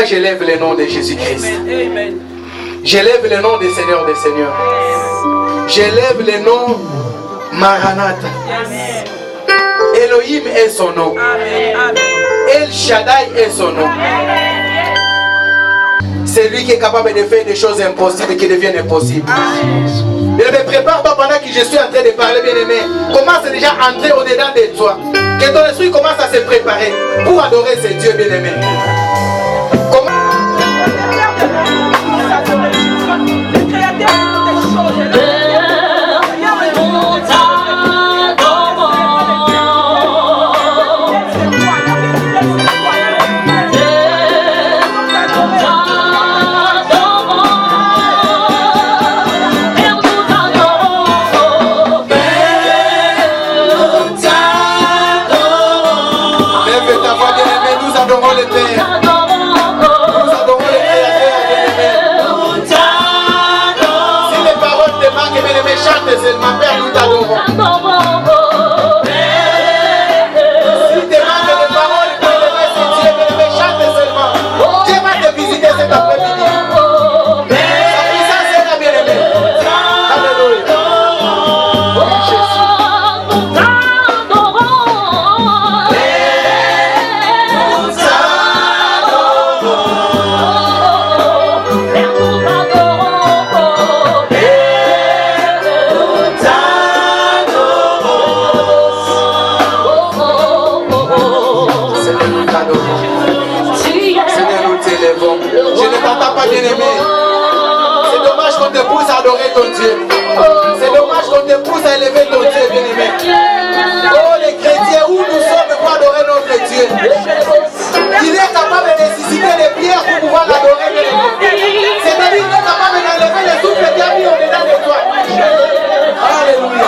j'élève le nom de Jésus-Christ. J'élève le nom des Seigneurs des Seigneurs. J'élève le nom Maranatha. Elohim est son nom. El Shaddai est son nom. C'est lui qui est capable de faire des choses impossibles qui deviennent impossibles. Ne me prépare pas pendant que je suis en train de parler, bien-aimé. Commence déjà à entrer au-dedans de toi. Que ton esprit commence à se préparer pour adorer ce Dieu bien-aimé. Seulement Père, nous t'adorons. Si tu manques de paroles, Dieu chante seulement. Dieu va te visiter cet après-midi. Sa puissance est la bien-aimée. Alléluia. Bien-aimé, c'est dommage qu'on te pousse à adorer ton Dieu. C'est dommage qu'on te pousse à élever ton Dieu, bien-aimé. Oh, les chrétiens, où nous sommes pour adorer notre Dieu? Il est capable de susciter les pierres pour pouvoir l'adorer, bien-aimé. C'est-à-dire qu'il est capable d'enlever les souffles qui a mis au-dedans de toi. Alléluia.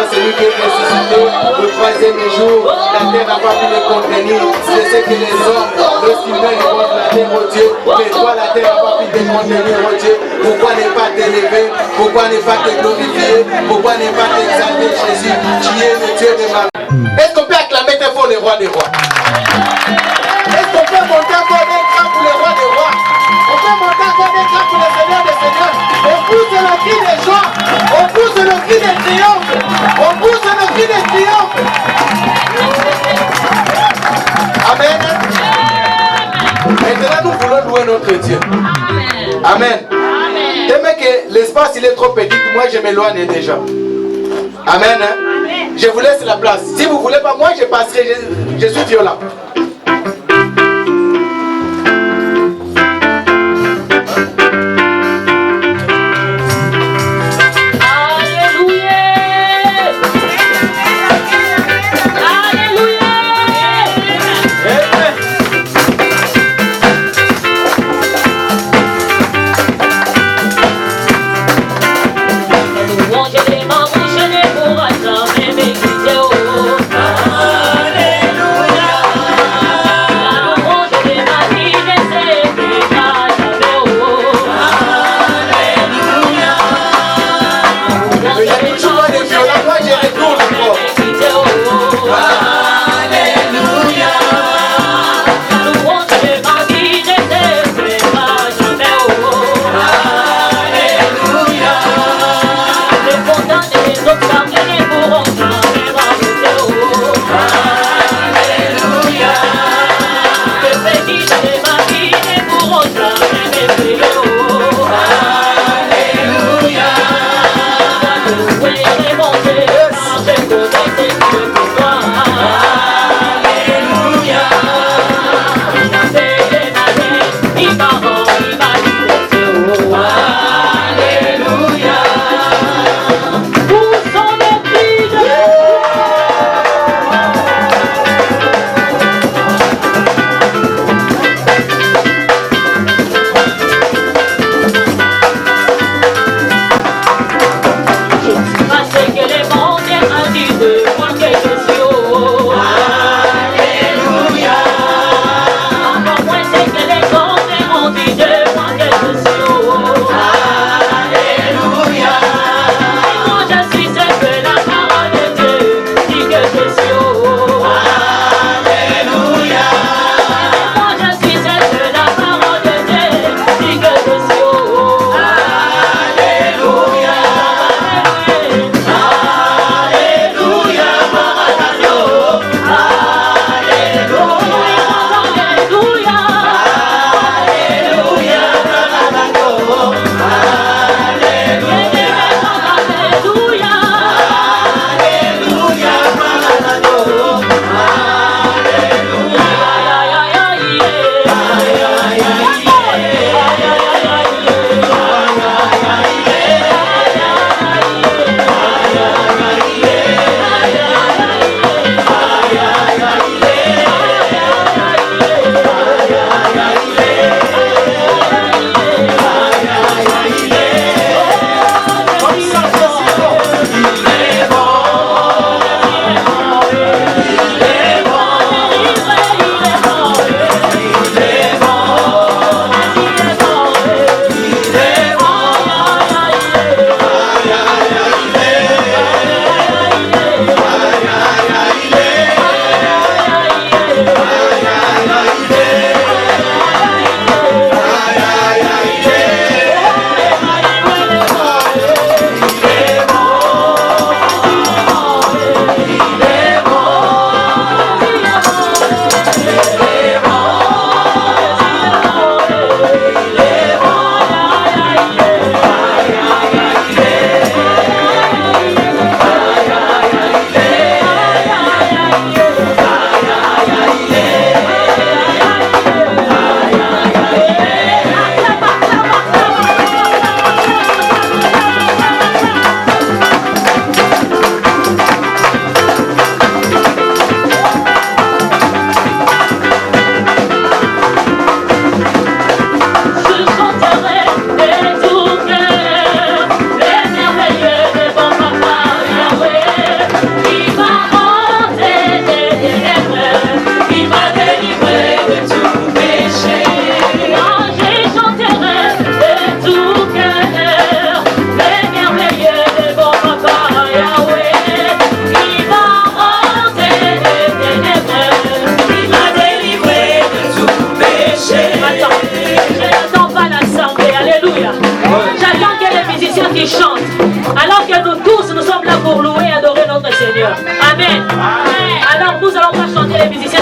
Celui qui est ressuscité le troisième jour, la terre n'a pas pu le contenir. C'est ce que les hommes, lorsqu'ils veulent contre la terre, oh Dieu, mais toi la terre n'a pas pu te contenir, oh Dieu. Pourquoi ne pas t'élever? Pourquoi ne pas te glorifier? Pourquoi ne pas t'exalter, Jésus? Tu es le Dieu de ma vie. Est-ce qu'on peut acclamer très fort le roi des rois? Est-ce qu'on peut monter encore des crans pour le roi des rois? On peut monter encore des crans pour le Seigneur des Seigneurs? On pousse le cri des joie, on pousse le cri des triomphes, on pousse le cri des triomphes. Amen. Maintenant nous voulons louer notre Dieu. Amen. Amen. Que l'espace il est trop petit, moi je m'éloigne déjà. Amen. Amen. Je vous laisse la place. Si vous ne voulez pas, moi je passerai. Je suis violent.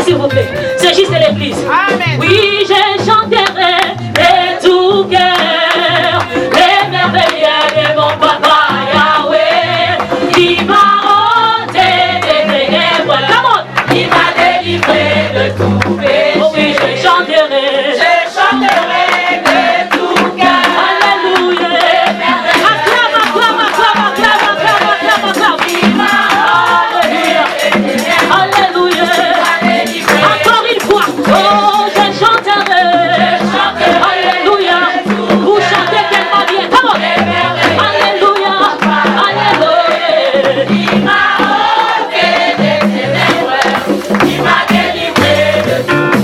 s'il vous plaît. C'est juste l'église. Amen. Oui, je chanterai de tout cœur les merveilles de mon papa Yahweh qui m'a ôté de tout péché. Oh oui, je chanterai de tout cœur. Alléluia. Acclame, acclame, acclame, acclame, acclame, acclame, acclame. Alléluia. Alléluia. Encore une fois. Oh, je chanterai. Alléluia. Vous chantez tellement bien. Come on. Alléluia. Alléluia. Il m'a ôté des ténèbres. Il m'a délivré de tout.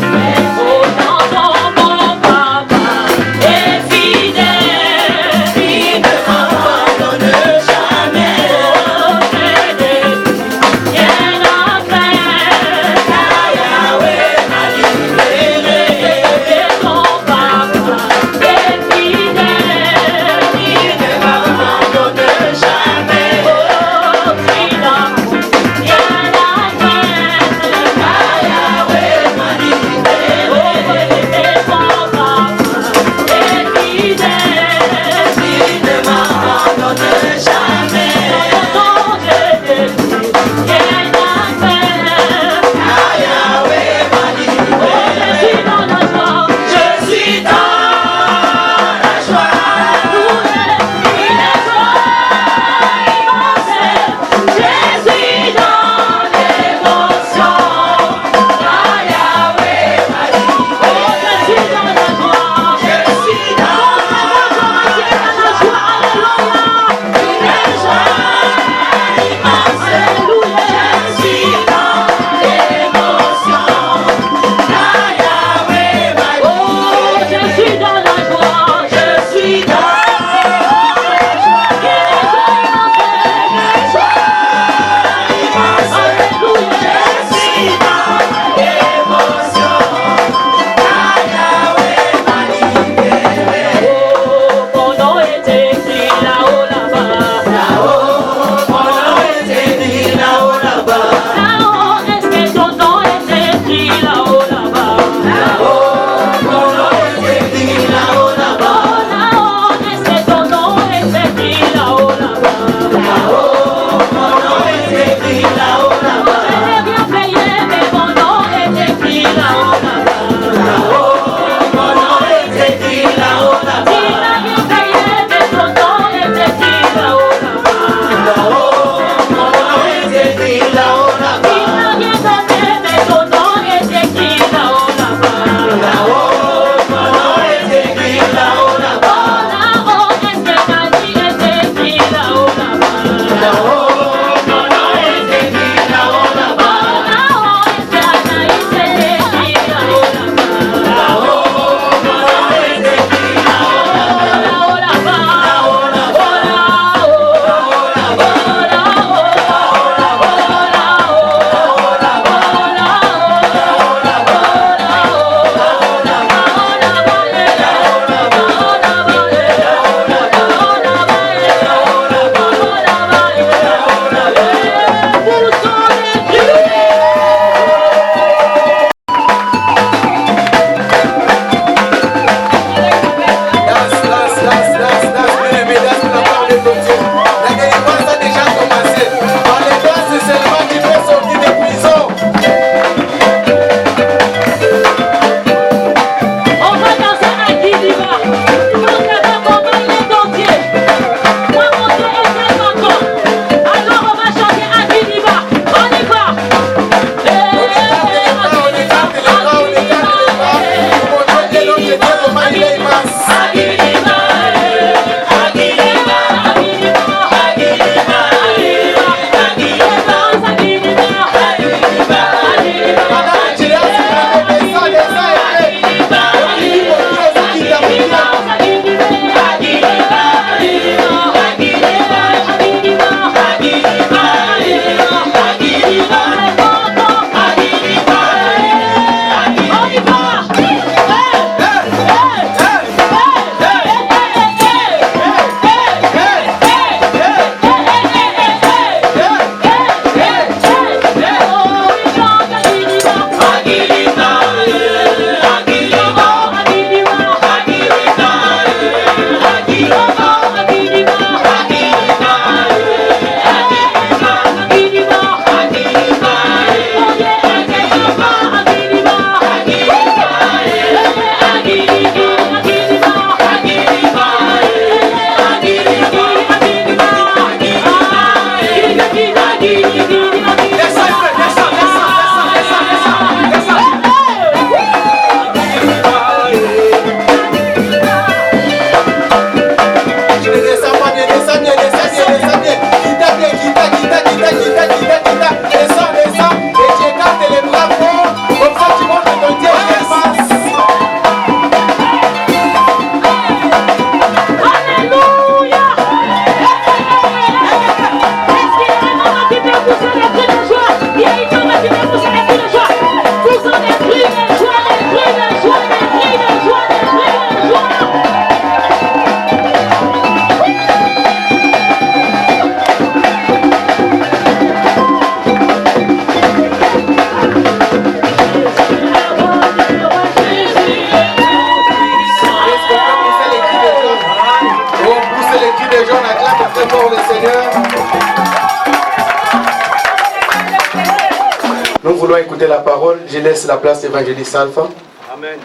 écouter la parole. Je laisse la place à l'évangéliste Alpha. Amen.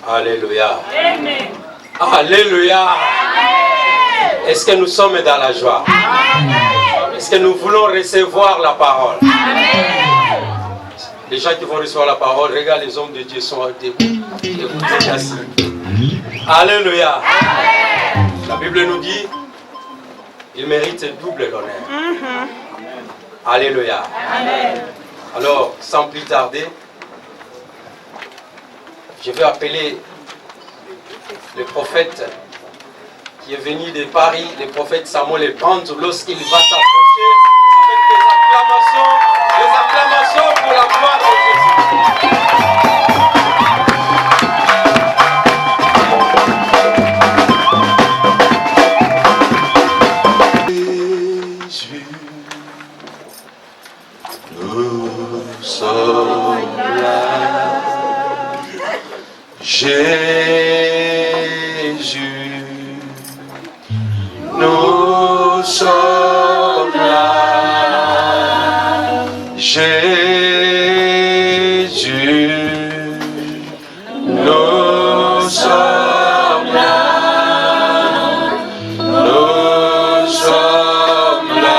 Alléluia. Amen. Alléluia. Est-ce que nous sommes dans la joie? Est-ce que nous voulons recevoir la parole? Les gens qui vont recevoir la parole, regarde, les hommes de Dieu sont debout. Écoutez, assis. Alléluia. La Bible nous dit, il mérite double l'honneur. Alléluia. Alors, sans plus tarder, je vais appeler le prophète qui est venu de Paris, le prophète Samuel Brand, lorsqu'il va s'approcher avec les acclamations pour la gloire de Jésus, nous sommes là. Jésus, nous sommes là. Jésus, nous sommes là. Nous sommes là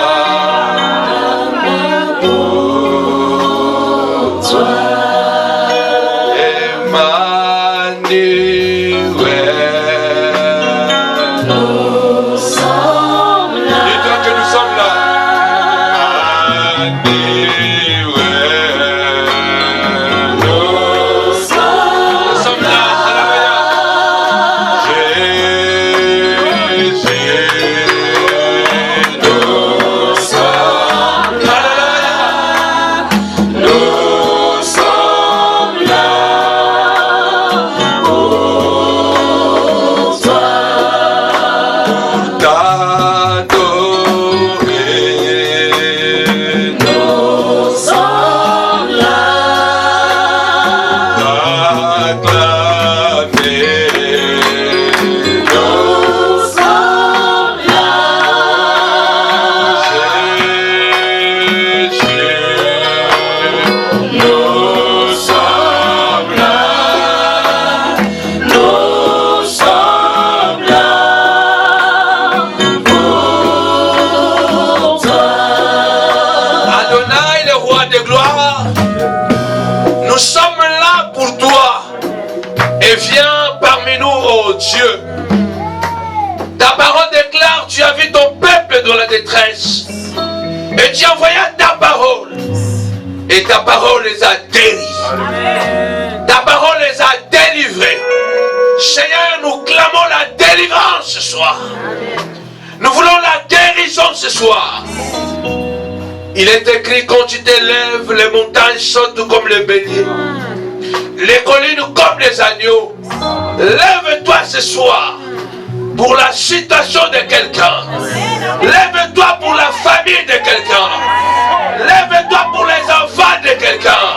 pour toi. Détresse, et tu envoyas ta parole, et ta parole les a délivrés. Ta parole les a délivrés. Seigneur, nous clamons la délivrance ce soir. Nous voulons la guérison ce soir. Il est écrit, quand tu t'élèves, les montagnes sautent comme les béliers, les collines comme les agneaux. Lève-toi ce soir pour la situation de quelqu'un. Lève-toi pour la famille de quelqu'un. Lève-toi pour les enfants de quelqu'un.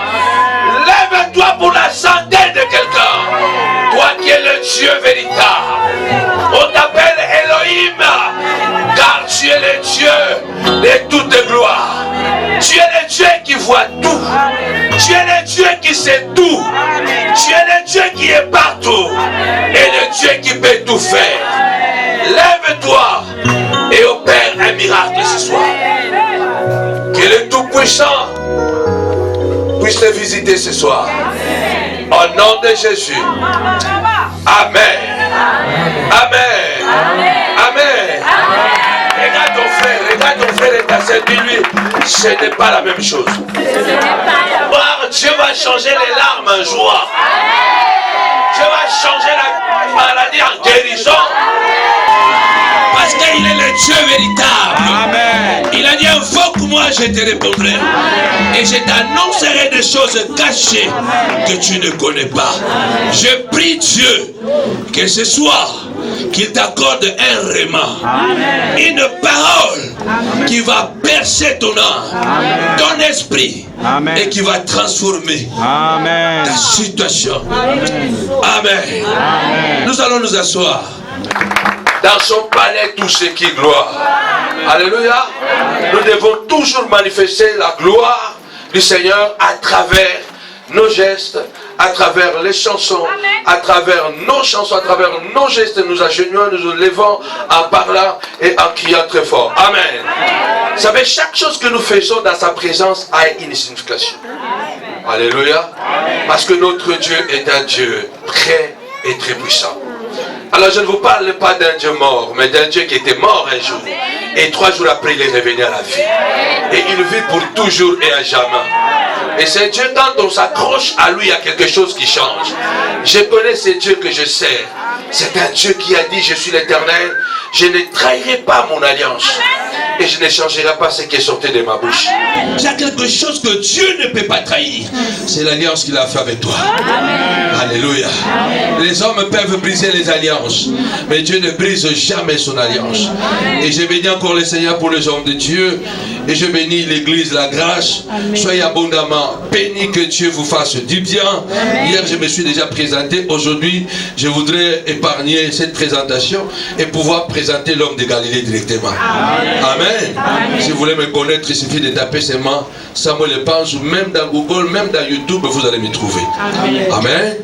Lève-toi pour la santé de quelqu'un. Toi qui es le Dieu véritable. On t'appelle Elohim, car tu es le Dieu de toute gloire. Tu es le Dieu qui voit tout. Tu es le Dieu qui sait tout. Tu es le Dieu qui est partout. Et le Dieu qui peut tout faire. Lève-toi et opère un miracle ce soir. Que le Tout-Puissant puisse te visiter ce soir. Au nom de Jésus. Amen. Amen. Amen. Regarde ton frère et ta sœur, dis-lui, ce n'est pas la même chose. Dieu va changer les larmes en joie. Dieu va changer la maladie en guérison. Parce qu'il est le Dieu véritable. Amen. Il a dit, invoque-moi, je te répondrai. Et je t'annoncerai des choses cachées que tu ne connais pas. Je prie Dieu que ce soir, qu'il t'accorde un réma, une parole qui va percer ton âme, ton esprit, et qui va transformer ta situation. Amen. Nous allons nous asseoir dans son palais. connaît tout ce qui est gloire. Alléluia. Nous devons toujours manifester la gloire du Seigneur à travers nos gestes, à travers les chansons, à travers nos chansons, à travers nos gestes, nous agenouillons, nous nous levons en parlant et en criant très fort. Amen. Vous savez, chaque chose que nous faisons dans sa présence a une signification. Alléluia. Parce que notre Dieu est un Dieu très et très puissant. Alors je ne vous parle pas d'un Dieu mort, mais d'un Dieu qui était mort un jour. Et 3 jours après, il est revenu à la vie. Et il vit pour toujours et à jamais. Et c'est Dieu, quand on s'accroche à lui, il y a quelque chose qui change. Je connais ce Dieu que je sers. C'est un Dieu qui a dit, je suis l'Éternel, je ne trahirai pas mon alliance. Et je ne changerai pas ce qui est sorti de ma bouche. Il y a quelque chose que Dieu ne peut pas trahir. C'est l'alliance qu'il a fait avec toi. Alléluia. Les hommes peuvent briser les alliances, mais Dieu ne brise jamais son alliance. Et je bénis encore le Seigneur pour les hommes de Dieu. Et je bénis l'église, la grâce. Soyez abondamment bénis, que Dieu vous fasse du bien. Hier, je me suis déjà présenté. Aujourd'hui, je voudrais épargner cette présentation et pouvoir présenter l'homme de Galilée directement. Amen. Si vous voulez me connaître, il suffit de taper seulement Samuel Epange, ou même dans Google, même dans YouTube, vous allez me trouver. Amen.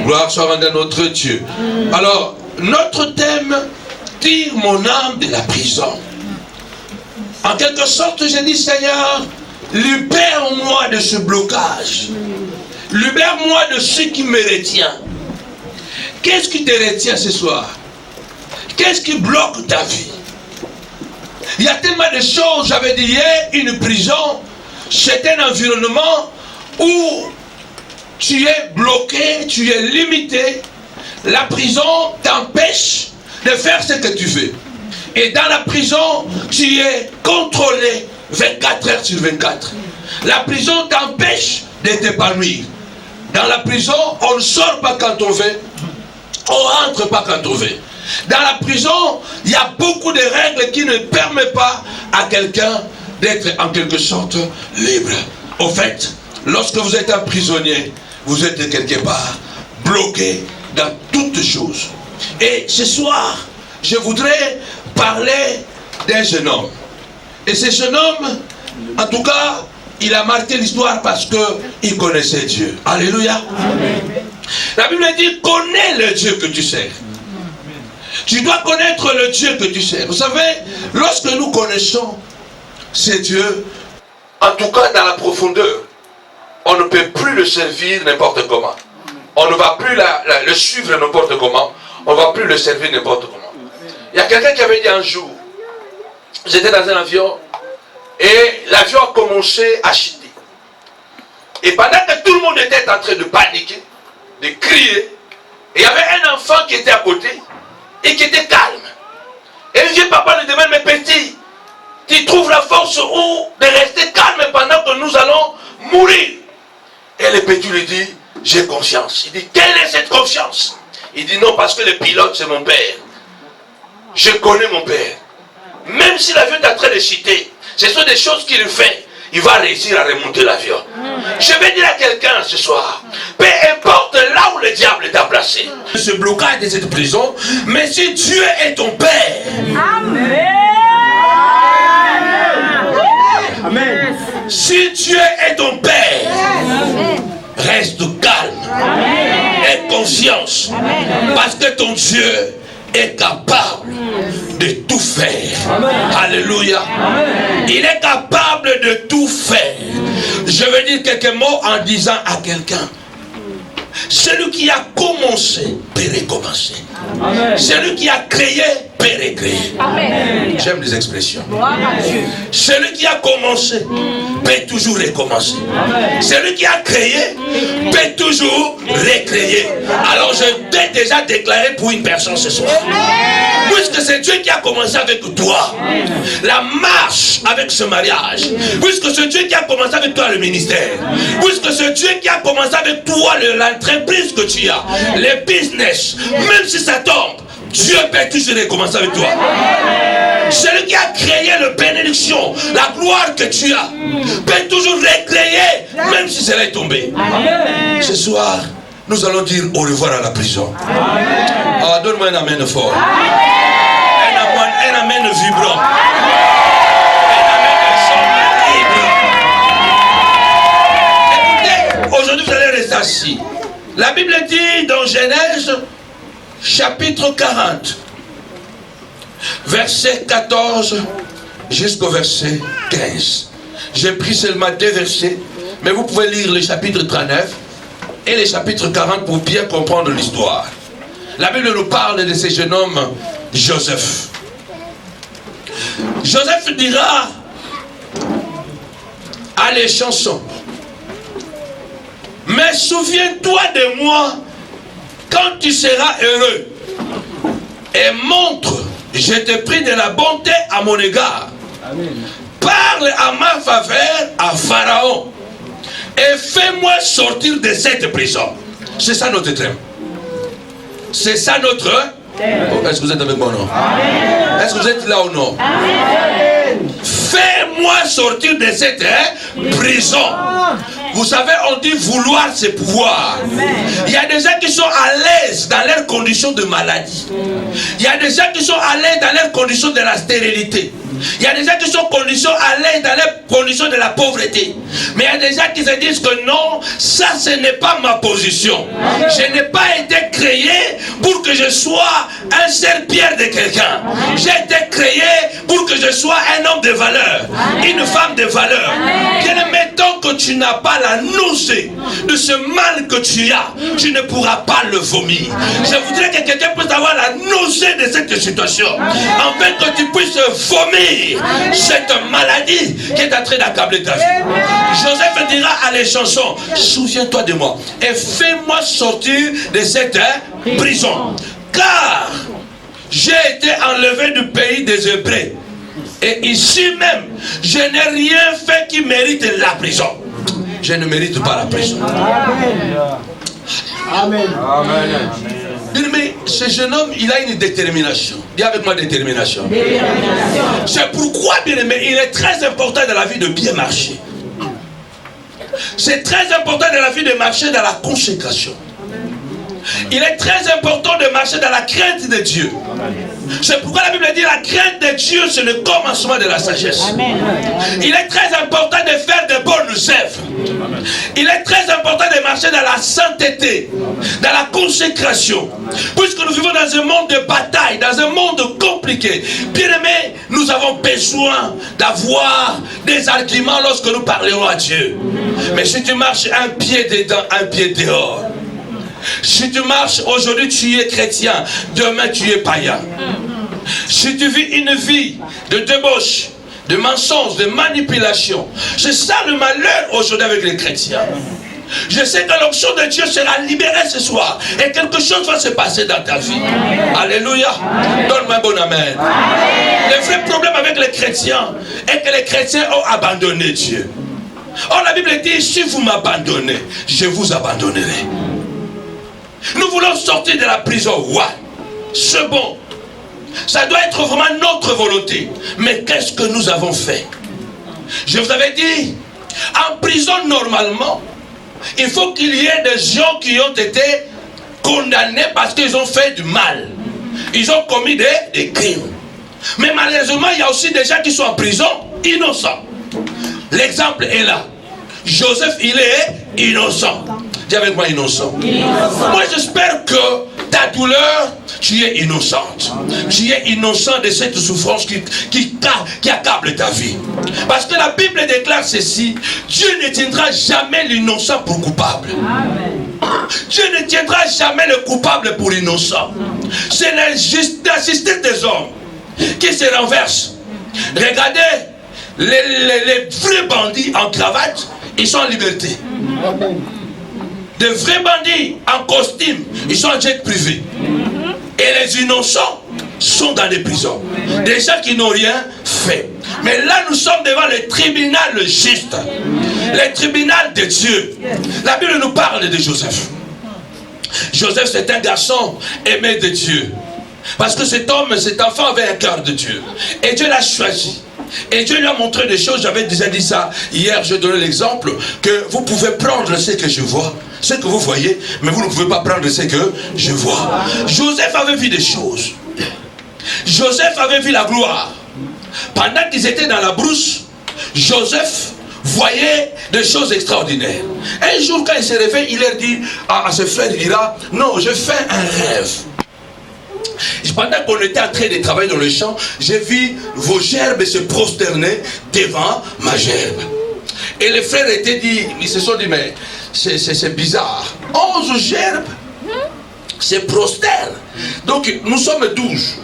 Gloire soit rendue à notre Dieu. Alors, notre thème, tire mon âme de la prison. En quelque sorte, j'ai dit, Seigneur, libère-moi de ce blocage. Libère-moi de ce qui me retient. Qu'est-ce qui te retient ce soir? Qu'est-ce qui bloque ta vie? Il y a tellement de choses. J'avais dit hier, une prison, c'est un environnement où tu es bloqué, tu es limité. La prison t'empêche de faire ce que tu veux. Et dans la prison, tu es contrôlé 24 heures sur 24. La prison t'empêche de t'épanouir. Dans la prison, on ne sort pas quand on veut, on rentre pas quand on veut. Dans la prison, il y a beaucoup de règles qui ne permettent pas à quelqu'un d'être en quelque sorte libre. Au fait, lorsque vous êtes un prisonnier, vous êtes quelque part bloqué dans toutes choses. Et ce soir, je voudrais parler d'un jeune homme. Et ce jeune homme, en tout cas, il a marqué l'histoire parce qu'il connaissait Dieu. Alléluia. Amen. La Bible dit, connais le Dieu que tu sers. Tu dois connaître le Dieu que tu sers. Vous savez, lorsque nous connaissons ce Dieu, en tout cas dans la profondeur, on ne peut plus le servir n'importe comment. On ne va plus le suivre n'importe comment. On ne va plus le servir n'importe comment. Il y a quelqu'un qui avait dit un jour, j'étais dans un avion, et l'avion a commencé à chuter. Et pendant que tout le monde était en train de paniquer, de crier, il y avait un enfant qui était à côté, et qui était calme. Et le vieux papa lui demande, mais petit, tu trouves la force où de rester calme pendant que nous allons mourir? Et le petit lui dit, j'ai confiance. Il dit, quelle est cette confiance? Il dit, non, parce que le pilote c'est mon père. Je connais mon père. Même si l'avion est en train de chuter, ce sont des choses qu'il fait. Il va réussir à remonter l'avion. Je vais dire à quelqu'un ce soir, peu importe là où le diable t'a placé, ce blocage de cette prison, mais si Dieu est ton Père, Amen. Amen. Si Dieu est ton Père, Amen. Reste calme. Amen. Aie conscience. Amen. Parce que ton Dieu est capable de tout faire. Amen. Alléluia. Amen. Il est capable de tout faire. Je vais dire quelques mots en disant à quelqu'un, celui qui a commencé peut recommencer. Amen. Celui qui a créé peut recréer. J'aime les expressions. Celui qui a commencé peut toujours recommencer. Amen. Celui qui a créé peut toujours recréer. Alors je t'ai déjà déclaré pour une personne ce soir. Puisque c'est Dieu qui a commencé avec toi la marche avec ce mariage, puisque c'est Dieu qui a commencé avec toi le ministère, puisque c'est Dieu qui a commencé avec toi l'entreprise que tu as, le business, même si ça tombe, Dieu peut toujours recommencer avec toi. Celui qui a créé la bénédiction, la gloire que tu as, peut toujours recréer, même si cela est tombé. Ce soir, nous allons dire au revoir à la prison. Ah, donne-moi un amen fort. amen vibrant. Écoutez, aujourd'hui vous allez rester assis. La Bible dit dans Genèse, chapitre 40, verset 14 jusqu'au verset 15. J'ai pris seulement 2 versets, mais vous pouvez lire le chapitre 39 et le chapitre 40 pour bien comprendre l'histoire. La Bible nous parle de ce jeune homme, Joseph. Joseph dira à les chansons: mais souviens-toi de moi quand tu seras heureux, et montre, je te prie, de la bonté à mon égard. Amen. Parle à ma faveur à Pharaon et fais-moi sortir de cette prison. C'est ça notre thème. C'est ça notre thème. Oh, est-ce que vous êtes avec moi, non? Amen. Est-ce que vous êtes là ou non? Amen. Fais-moi sortir de cette prison. Vous savez, on dit vouloir, c'est pouvoir. Il y a des gens qui sont à l'aise dans leurs conditions de maladie. Il y a des gens qui sont à l'aise dans leurs conditions de la stérilité. Il y a des gens qui sont à l'aise dans les conditions de la pauvreté. Mais il y a des gens qui se disent que non, ça ce n'est pas ma position. Je n'ai pas été créé pour que je sois un serpillère de quelqu'un. J'ai été créé pour que je sois un homme de valeur, une femme de valeur. Mettons que tu n'as pas la nausée de ce mal que tu as, tu ne pourras pas le vomir. Je voudrais que quelqu'un puisse avoir la nausée de cette situation, afin que tu puisses vomir cette maladie qui est en train d'accabler ta vie. Joseph dira à les chansons: souviens-toi de moi et fais-moi sortir de cette prison, car j'ai été enlevé du pays des Hébreux. Et ici même, je n'ai rien fait qui mérite la prison. Je ne mérite pas la prison. Amen. Amen. Mais ce jeune homme, il a une détermination. Dis avec moi, détermination. C'est pourquoi, bien aimé, il est très important dans la vie de bien marcher. C'est très important dans la vie de marcher dans la consécration. Il est très important de marcher dans la crainte de Dieu. C'est pourquoi la Bible dit la crainte de Dieu, c'est le commencement de la sagesse. Amen. Il est très important de faire de bonnes œuvres. Il est très important de marcher dans la sainteté, dans la consécration. Puisque nous vivons dans un monde de bataille, dans un monde compliqué. Bien aimé, nous avons besoin d'avoir des arguments lorsque nous parlerons à Dieu. Mais si tu marches un pied dedans, un pied dehors, si tu marches aujourd'hui, tu es chrétien, demain tu es païen. Si tu vis une vie de débauche, de mensonges, de manipulation, c'est ça le malheur aujourd'hui avec les chrétiens. Je sais que l'onction de Dieu sera libérée ce soir et quelque chose va se passer dans ta vie. Alléluia. Donne-moi un bon amen. Le vrai problème avec les chrétiens est que les chrétiens ont abandonné Dieu. Or la Bible dit: si vous m'abandonnez, je vous abandonnerai. Nous voulons sortir de la prison. Ouais, c'est bon. Ça doit être vraiment notre volonté. Mais qu'est-ce que nous avons fait? Je vous avais dit, en prison normalement, il faut qu'il y ait des gens qui ont été condamnés parce qu'ils ont fait du mal. Ils ont commis des crimes. Mais malheureusement, il y a aussi des gens qui sont en prison innocents. L'exemple est là. Joseph, il est innocent. Dis avec moi, innocent. Moi, j'espère que ta douleur, tu es innocente. Tu es innocent de cette souffrance qui accable ta vie. Parce que la Bible déclare ceci: Dieu ne tiendra jamais l'innocent pour coupable. Dieu ne tiendra jamais le coupable pour innocent. C'est la justice des hommes qui se renverse. Regardez, les vrais bandits en cravate, ils sont en liberté. De vrais bandits en costume, ils sont en jet privé. Et les innocents sont dans les prisons. Des gens qui n'ont rien fait. Mais là, nous sommes devant le tribunal juste. Le tribunal de Dieu. La Bible nous parle de Joseph. Joseph, c'est un garçon aimé de Dieu. Parce que cet homme, cet enfant avait un cœur de Dieu. Et Dieu l'a choisi. Et Dieu lui a montré des choses. J'avais déjà dit ça hier, je donnais l'exemple que vous pouvez prendre ce que je vois, ce que vous voyez, mais vous ne pouvez pas prendre ce que je vois. Joseph avait vu des choses. Joseph avait vu la gloire. Pendant qu'ils étaient dans la brousse, Joseph voyait des choses extraordinaires. Un jour, quand il se réveille, il leur dit à ses frères, il dira, non, je fais un rêve. Pendant qu'on était en train de travailler dans le champ, j'ai vu vos gerbes se prosterner devant ma gerbe. Et les frères ils se sont dit, mais c'est bizarre. 11 gerbes se prosternent. Donc nous sommes 12.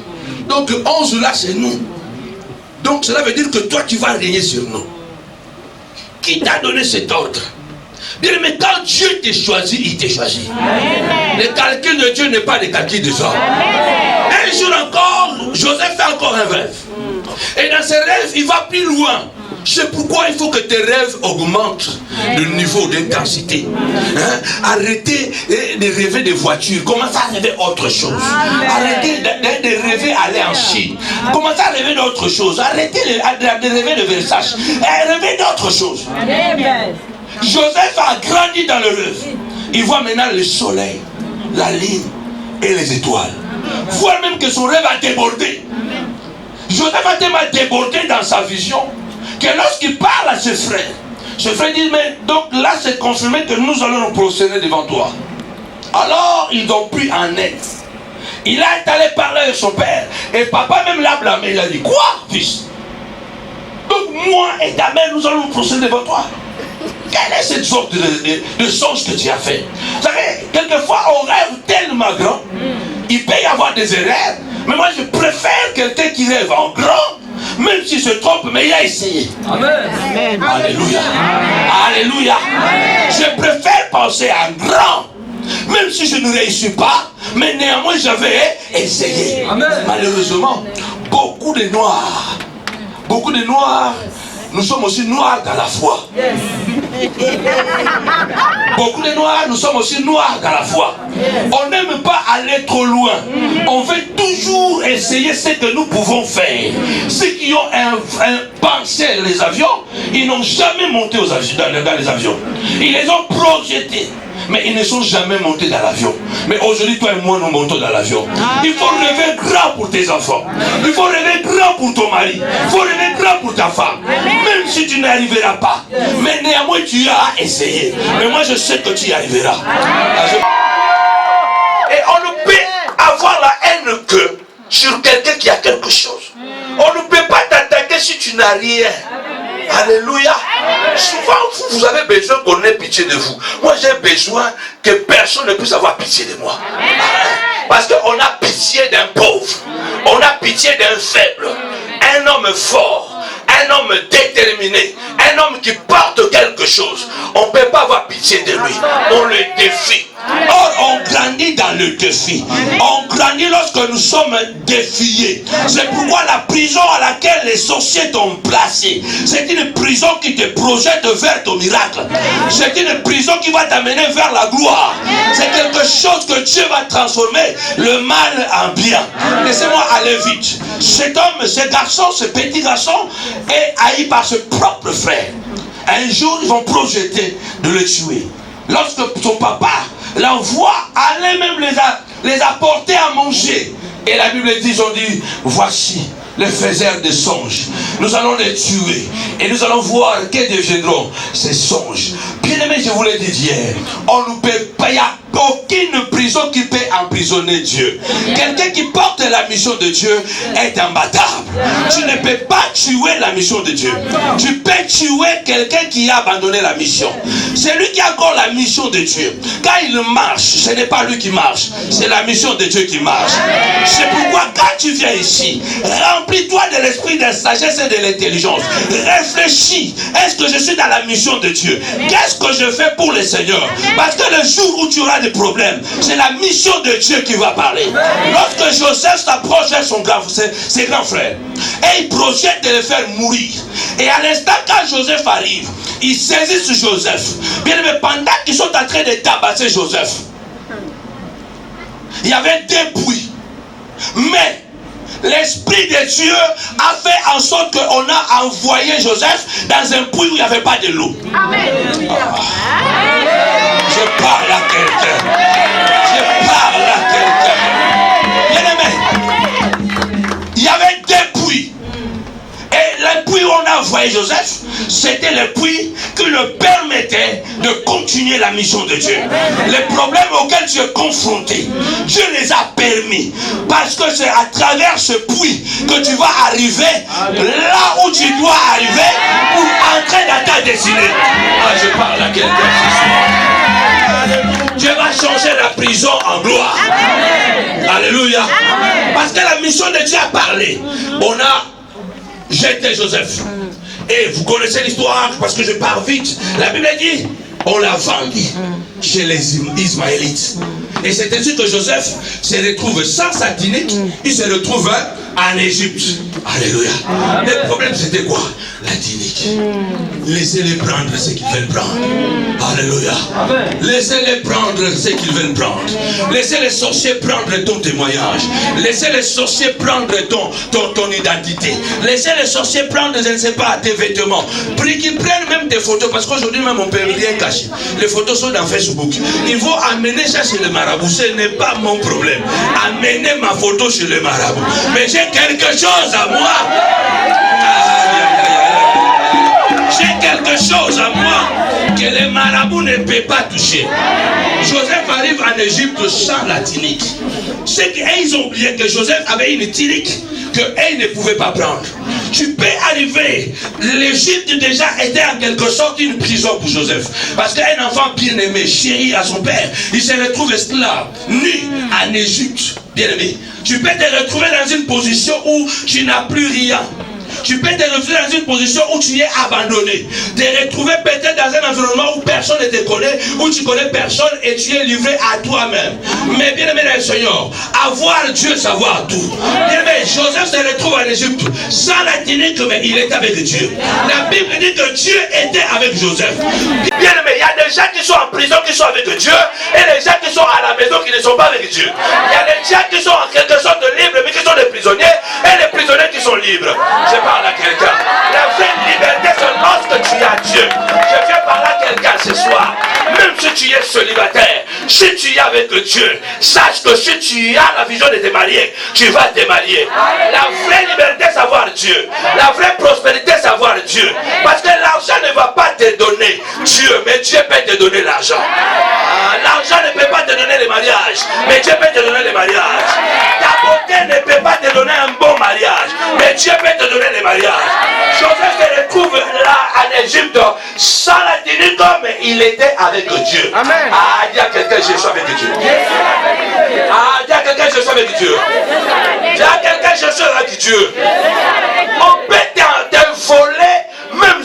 Donc 11 là, c'est nous. Donc cela veut dire que toi, tu vas régner sur nous. Qui t'a donné cet ordre? Bien, mais quand Dieu t'a choisi, il t'a choisi. Amen. Le calcul de Dieu n'est pas le calcul des hommes. Amen. Un jour encore, Joseph fait encore un rêve. Et dans ses rêves, il va plus loin. C'est pourquoi il faut que tes rêves augmentent le niveau d'intensité. Hein? Arrêtez de rêver de voitures. Commencez à rêver autre chose. Arrêtez de rêver aller en Chine. Commencez à rêver d'autre chose. Arrêtez de rêver de Versace. Rêvez d'autre chose. Joseph a grandi dans le rêve. Il voit maintenant le soleil, la lune et les étoiles. Voire même que son rêve a débordé. Joseph a tellement débordé dans sa vision que lorsqu'il parle à ses frères dit, mais donc là c'est confirmé que nous allons nous prosterner devant toi. Alors ils ont pris en aide. Il est allé parler avec son père et papa même l'a blâmé. Il a dit, quoi fils? Donc moi et ta mère nous allons nous prosterner devant toi. Quelle est cette sorte de songe que tu as fait? Vous savez, quelquefois on rêve tellement grand, il peut y avoir des erreurs, mais moi je préfère quelqu'un qui rêve en grand, même s'il se trompe, mais il a essayé. Amen. Amen. Alléluia. Amen. Alléluia. Amen. Je préfère penser en grand, même si je ne réussis pas, mais néanmoins j'avais essayé. Amen. Malheureusement, beaucoup de noirs, nous sommes aussi noirs dans la foi. Yes. Beaucoup de noirs, nous sommes aussi noirs dans la foi. Yes. On n'aime pas aller trop loin. On veut toujours essayer ce que nous pouvons faire. Ceux qui ont pensé les avions, ils n'ont jamais monté aux avions, dans les avions. Ils les ont projetés. Mais ils ne sont jamais montés dans l'avion. Mais aujourd'hui, toi et moi, nous montons dans l'avion. Il faut rêver grand pour tes enfants. Il faut rêver grand pour ton mari. Il faut rêver grand pour ta femme. Même si tu n'arriveras pas. Mais néanmoins, tu as essayé. Mais moi, je sais que tu y arriveras. Et on ne peut avoir la haine que sur quelqu'un qui a quelque chose. On ne peut pas t'attaquer si tu n'as rien. Alléluia. Souvent, vous avez besoin qu'on ait pitié de vous. Moi, j'ai besoin que personne ne puisse avoir pitié de moi. Parce qu'on a pitié d'un pauvre. On a pitié d'un faible. Un homme fort. Un homme déterminé. Un homme qui porte quelque chose. On ne peut pas avoir pitié de lui. On le défie. Or, on grandit dans le défi. On grandit lorsque nous sommes défiés. C'est pourquoi la prison à laquelle les sorciers t'ont placé, c'est une prison qui te projette vers ton miracle. C'est une prison qui va t'amener vers la gloire. C'est quelque chose que Dieu va transformer le mal en bien. Laissez-moi aller vite. Cet homme, ce garçon, ce petit garçon est haï par ses propres frères. Un jour, ils vont projeter de le tuer. Lorsque son papa l'envoie, aller même les apporter à manger. Et la Bible dit, ils ont dit, voici les faiseurs de songes. Nous allons les tuer. Et nous allons voir que deviendront ces songes. Bien aimé, je vous l'ai dit hier, on ne peut pas, il n'y a aucune prison qui peut emprisonner Dieu. Quelqu'un qui porte la mission de Dieu est imbattable. Tu ne peux pas tuer la mission de Dieu. Tu peux tuer quelqu'un qui a abandonné la mission. C'est lui qui a encore la mission de Dieu. Quand il marche, ce n'est pas lui qui marche, c'est la mission de Dieu qui marche. C'est pourquoi quand tu viens ici, remplis-toi de l'esprit de sagesse et de l'intelligence. Réfléchis, est-ce que je suis dans la mission de Dieu? Qu'est-ce que je fais pour le Seigneur? Parce que le jour où tu auras des problèmes, c'est la mission de Dieu qui va parler. Lorsque Joseph s'approche de ses grands frères et il projette de le faire mourir, et à l'instant quand Joseph arrive, il saisit Joseph. Bien aimé, pendant qu'ils sont en train de tabasser Joseph, il y avait deux puits. Mais l'Esprit de Dieu a fait en sorte qu'on a envoyé Joseph dans un puits où il n'y avait pas de l'eau. Amen. Je parle à quelqu'un. Je parle à quelqu'un. Bien aimé, a envoyé Joseph, c'était le puits qui le permettait de continuer la mission de Dieu. Les problèmes auxquels tu es confronté, Dieu les a permis. Parce que c'est à travers ce puits que tu vas arriver là où tu dois arriver pour entrer dans ta destinée. Ah, je parle à quelqu'un ce soir. Dieu va changer la prison en gloire. Amen. Alléluia. Amen. Parce que la mission de Dieu a parlé. On a jeté Joseph. Et vous connaissez l'histoire parce que je pars vite. La Bible dit, on l'a vendu chez les Ismaélites. Et c'est ainsi que Joseph se retrouve sans sa tunique, il se retrouve en Égypte. Alléluia. Le problème c'était quoi? La tunique. Laissez-les prendre ce qu'ils veulent prendre. Alléluia. Laissez-les prendre ce qu'ils veulent prendre. Laissez les sorciers prendre ton témoignage. Laissez les sorciers prendre ton identité. Laissez les sorciers prendre, je ne sais pas, tes vêtements. Pris qu'ils prennent même des photos, parce qu'aujourd'hui même on peut rien cacher. Les photos sont dans Facebook. Ils vont amener ça chez le marabout. Ce n'est pas mon problème. Amenez ma photo chez le marabout. Mais j'ai quelque chose à moi. J'ai quelque chose à moi que les marabouts ne peuvent pas toucher. Joseph arrive en Égypte sans la tunique. C'est qu'ils ont oublié que Joseph avait une tunique qu'ils ne pouvaient pas prendre. Tu peux arriver. L'Égypte déjà était en quelque sorte une prison pour Joseph. Parce qu'un enfant bien aimé, chéri à son père, il se retrouve esclave, nu en Égypte. Bien aimé. Tu peux te retrouver dans une position où tu n'as plus rien. Tu peux te retrouver dans une position où tu es abandonné. Te retrouver peut-être dans un environnement où personne ne te connaît, où tu connais personne et tu es livré à toi-même. Mais bien aimé dans le Seigneur, avoir Dieu, savoir tout. Bien aimé, Joseph se retrouve en Égypte sans la tunique, mais il est avec Dieu. La Bible dit que Dieu était avec Joseph. Bien aimé, il y a des gens qui sont en prison qui sont avec Dieu et les gens qui sont à la maison qui ne sont pas avec Dieu. Il y a des gens qui sont en quelque sorte libres mais qui sont des prisonniers et les prisonniers qui sont libres. Je parle à quelqu'un. La vraie liberté c'est lorsque tu as Dieu. Je viens parler à quelqu'un ce soir. Même si tu es célibataire, si tu es avec Dieu, sache que si tu as la vision de te marier, tu vas te marier. La vraie liberté c'est avoir Dieu. La vraie prospérité c'est avoir Dieu. Parce que l'argent ne va pas te donner Dieu, mais Dieu peut te donner l'argent. L'argent ne peut pas te donner le mariage, mais Dieu peut te donner le mariage. Ta beauté ne peut pas te donner un bon mariage, mais Dieu peut te donner le mariage. Joseph se retrouve là en Égypte sans la tunique, mais il était avec Dieu. Amen. Ah, dis à quelqu'un, je suis avec Dieu. Ah, dis à quelqu'un, je suis avec Dieu. Dis à quelqu'un, je suis avec Dieu. On peut te voler même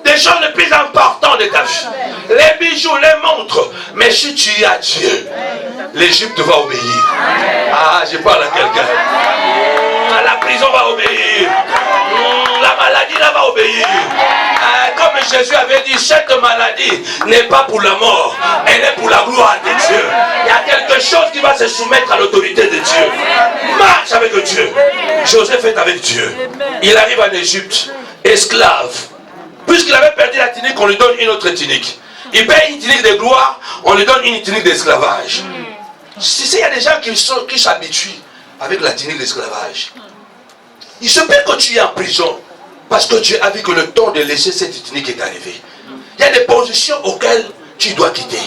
des choses les plus importantes de ta vie. Les bijoux, les montres. Mais si tu as Dieu, l'Égypte va obéir. Ah, je parle à quelqu'un. La prison va obéir. La maladie là va obéir. Comme Jésus avait dit, cette maladie n'est pas pour la mort, elle est pour la gloire de Dieu. Il y a quelque chose qui va se soumettre à l'autorité de Dieu. Marche avec Dieu. Joseph est avec Dieu. Il arrive en Égypte, esclave. Puisqu'il avait perdu la tunique, on lui donne une autre tunique. Il paye une tunique de gloire, on lui donne une tunique d'esclavage. Si il y a des gens qui s'habituent avec la tunique d'esclavage, il se peut que tu es en prison parce que Dieu a vu que le temps de laisser cette tunique est arrivé. Il y a des positions auxquelles tu dois quitter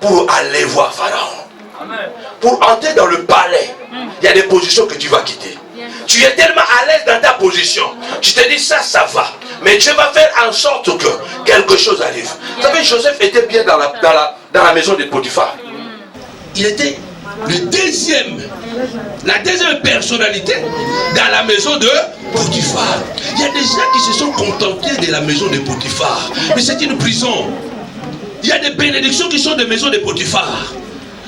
pour aller voir Pharaon. Pour entrer dans le palais, il y a des positions que tu vas quitter. Tu es tellement à l'aise dans ta position, tu te dis ça va. Mais Dieu va faire en sorte que quelque chose arrive. Vous savez, Joseph était bien dans la maison de Potiphar. Il était la deuxième personnalité dans la maison de Potiphar. Il y a des gens qui se sont contentés de la maison de Potiphar. Mais c'est une prison. Il y a des bénédictions qui sont des maisons de Potiphar.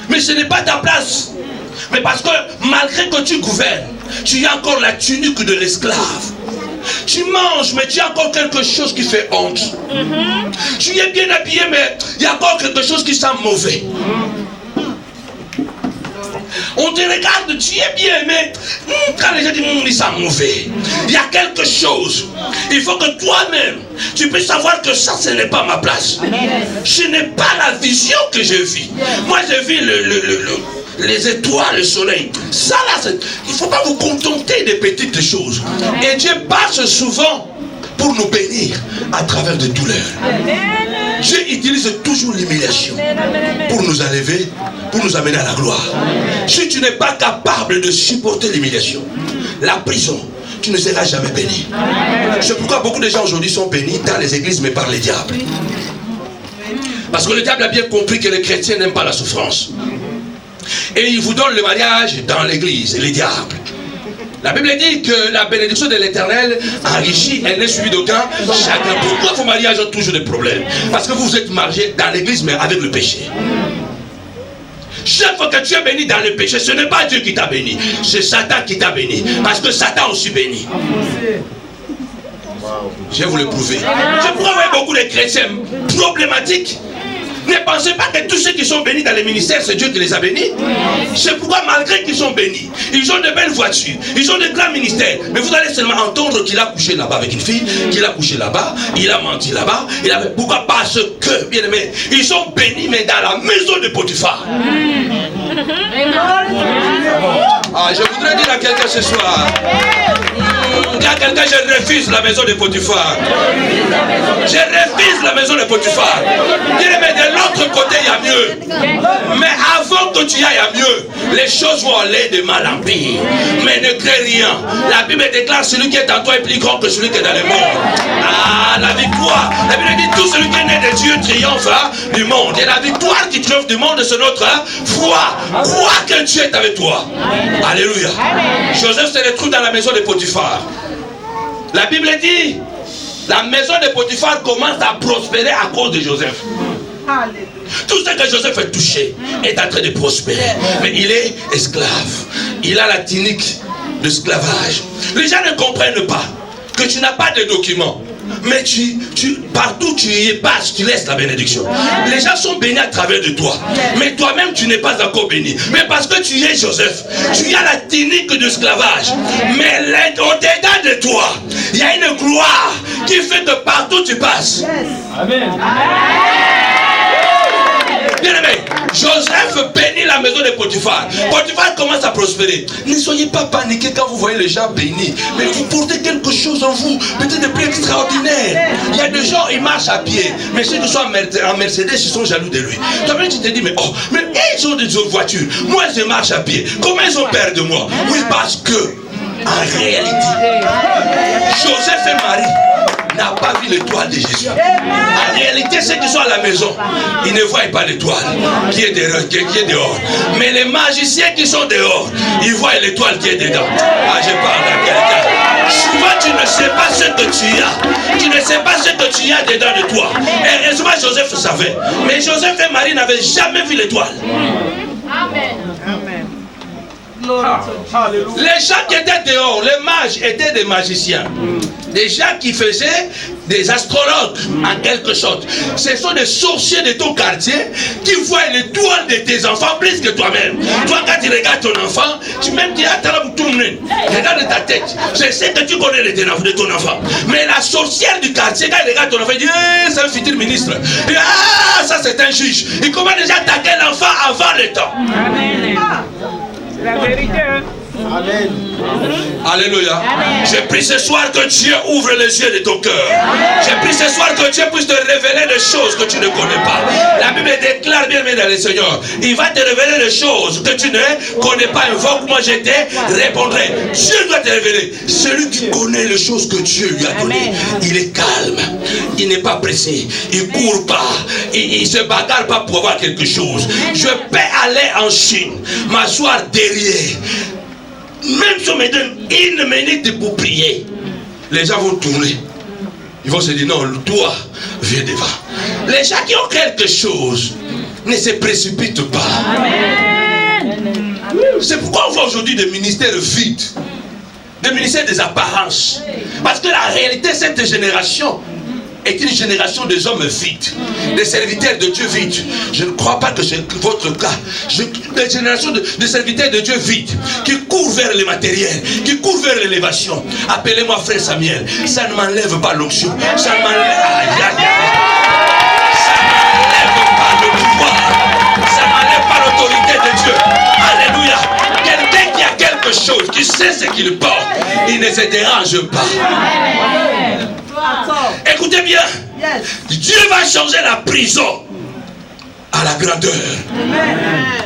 Mais ce n'est pas ta place. Mais parce que malgré que tu gouvernes, tu as encore la tunique de l'esclave. Tu manges, mais tu as encore quelque chose qui fait honte. Tu es bien habillé, mais il y a encore quelque chose qui sent mauvais. On te regarde, tu es bien, mais quand les gens disent ils sont mauvais, il y a quelque chose. Il faut que toi-même, tu puisses savoir que ça, ce n'est pas ma place. Ce n'est pas la vision que je vis. Moi, je vis les étoiles, le soleil. Ça là, il ne faut pas vous contenter des petites choses. Et Dieu passe souvent pour nous bénir à travers de douleurs. Dieu utilise toujours l'humiliation pour nous enlever, pour nous amener à la gloire. Si tu n'es pas capable de supporter l'humiliation, la prison, tu ne seras jamais béni. C'est pourquoi beaucoup de gens aujourd'hui sont bénis dans les églises mais par les diables. Parce que le diable a bien compris que les chrétiens n'aiment pas la souffrance. Et il vous donne le mariage dans l'église, les diables. La Bible dit que la bénédiction de l'Éternel enrichit, elle n'est suivie d'aucun chagrin. Pourquoi vos mariages ont toujours des problèmes? Parce que vous êtes mariés dans l'église mais avec le péché. Chaque fois que tu es béni dans le péché, ce n'est pas Dieu qui t'a béni, c'est Satan qui t'a béni. Parce que Satan aussi béni. Je vais vous le prouver. C'est pourquoi vous voyez beaucoup de chrétiens problématiques. Ne pensez pas que tous ceux qui sont bénis dans les ministères, c'est Dieu qui les a bénis. C'est pourquoi malgré qu'ils sont bénis, ils ont de belles voitures, ils ont de grands ministères. Mais vous allez seulement entendre qu'il a couché là-bas avec une fille, qu'il a couché là-bas, il a menti là-bas. Pourquoi? Parce que, bien aimé, ils sont bénis mais dans la maison de Potiphar. Ah, je voudrais dire à quelqu'un ce soir. Dis à quelqu'un, je refuse la maison de Potiphar. Je refuse la maison de Potiphar. Bien aimé, de l'autre côté, il y a mieux. Mais avant que tu y ailles à mieux, les choses vont aller de mal en pire. Mais ne crée rien. La Bible déclare celui qui est en toi est plus grand que celui qui est dans le monde. Ah, la victoire. La Bible dit tout celui qui est né de Dieu triomphe du monde. Et la victoire qui triomphe du monde, c'est notre foi. Crois que Dieu est avec toi. Alléluia. Joseph se retrouve dans la maison de Potiphar. La Bible dit la maison de Potiphar commence à prospérer à cause de Joseph. Tout ce que Joseph est touché est en train de prospérer. Mais il est esclave. Il a la tunique d'esclavage. Les gens ne comprennent pas que tu n'as pas de documents. Mais partout tu y passes, tu laisses la bénédiction. Les gens sont bénis à travers de toi. Mais toi-même, tu n'es pas encore béni. Mais parce que tu es Joseph, tu as la tunique d'esclavage. Mais au-dedans de toi, il y a une gloire qui fait que partout tu passes. Amen. Bien aimé, Joseph bénit la maison de Potiphar. Potiphar commence à prospérer. Ne soyez pas paniqués quand vous voyez les gens bénis. Mais vous portez quelque chose en vous, peut-être de plus extraordinaire. Il y a des gens, ils marchent à pied. Mais ceux qui sont en Mercedes, ils sont jaloux de lui. Toi-même, tu te dis, mais ils ont des autres voitures. Moi, je marche à pied. Comment ils ont peur de moi? Oui, parce que, en réalité, Joseph et Marie n'a pas vu l'étoile de Jésus. En réalité, ceux qui sont à la maison, ils ne voient pas l'étoile qui est dehors. Mais les magiciens qui sont dehors, ils voient l'étoile qui est dedans. Ah, je parle à quelqu'un. Souvent, tu ne sais pas ce que tu as. Tu ne sais pas ce que tu as dedans de toi. Et heureusement, Joseph savait. Mais Joseph et Marie n'avaient jamais vu l'étoile. Amen. Amen. Les gens qui étaient dehors, les mages étaient des magiciens. Des gens qui faisaient des astrologues en quelque sorte. Ce sont des sorciers de ton quartier qui voient l'étoile de tes enfants plus que toi-même. Toi, quand tu regardes ton enfant, tu même dis regarde ta tête. Je sais que tu connais de ton enfant. Mais la sorcière du quartier, quand elle regarde ton enfant, elle dit c'est un futur ministre. Et, ça c'est un juge. Il commence déjà à attaquer l'enfant avant le temps. Amen. La vérité. Amen. Alléluia. Je prie ce soir que Dieu ouvre les yeux de ton cœur. Je prie ce soir que Dieu puisse te révéler des choses que tu ne connais pas. La Bible déclare bien dans le Seigneur. Il va te révéler des choses que tu ne connais pas. Invoque-moi, je te répondrai. Dieu doit te révéler. Celui qui connaît les choses que Dieu lui a données, il est calme. Il n'est pas pressé. Il ne court pas. Il ne se bagarre pas pour avoir quelque chose. Je peux aller en Chine, m'asseoir derrière. Même si on me donne une minute pour prier, les gens vont tourner. Ils vont se dire non, toi, viens devant. Les gens qui ont quelque chose ne se précipitent pas. C'est pourquoi on voit aujourd'hui des ministères vides, des ministères des apparences. Parce que la réalité, cette génération est une génération des hommes vides, des serviteurs de Dieu vides. Je ne crois pas que c'est votre cas. Des générations de serviteurs de Dieu vides, qui courent vers le matériel, qui courent vers l'élévation. Appelez-moi frère Samuel. Ça ne m'enlève pas l'onction. Ça ne m'enlève pas le pouvoir. Ça ne m'enlève pas l'autorité de Dieu. Alléluia. Quelqu'un qui a quelque chose, qui sait ce qu'il porte, il ne se dérange pas. Écoutez bien. Dieu va changer la prison à la grandeur. Amen.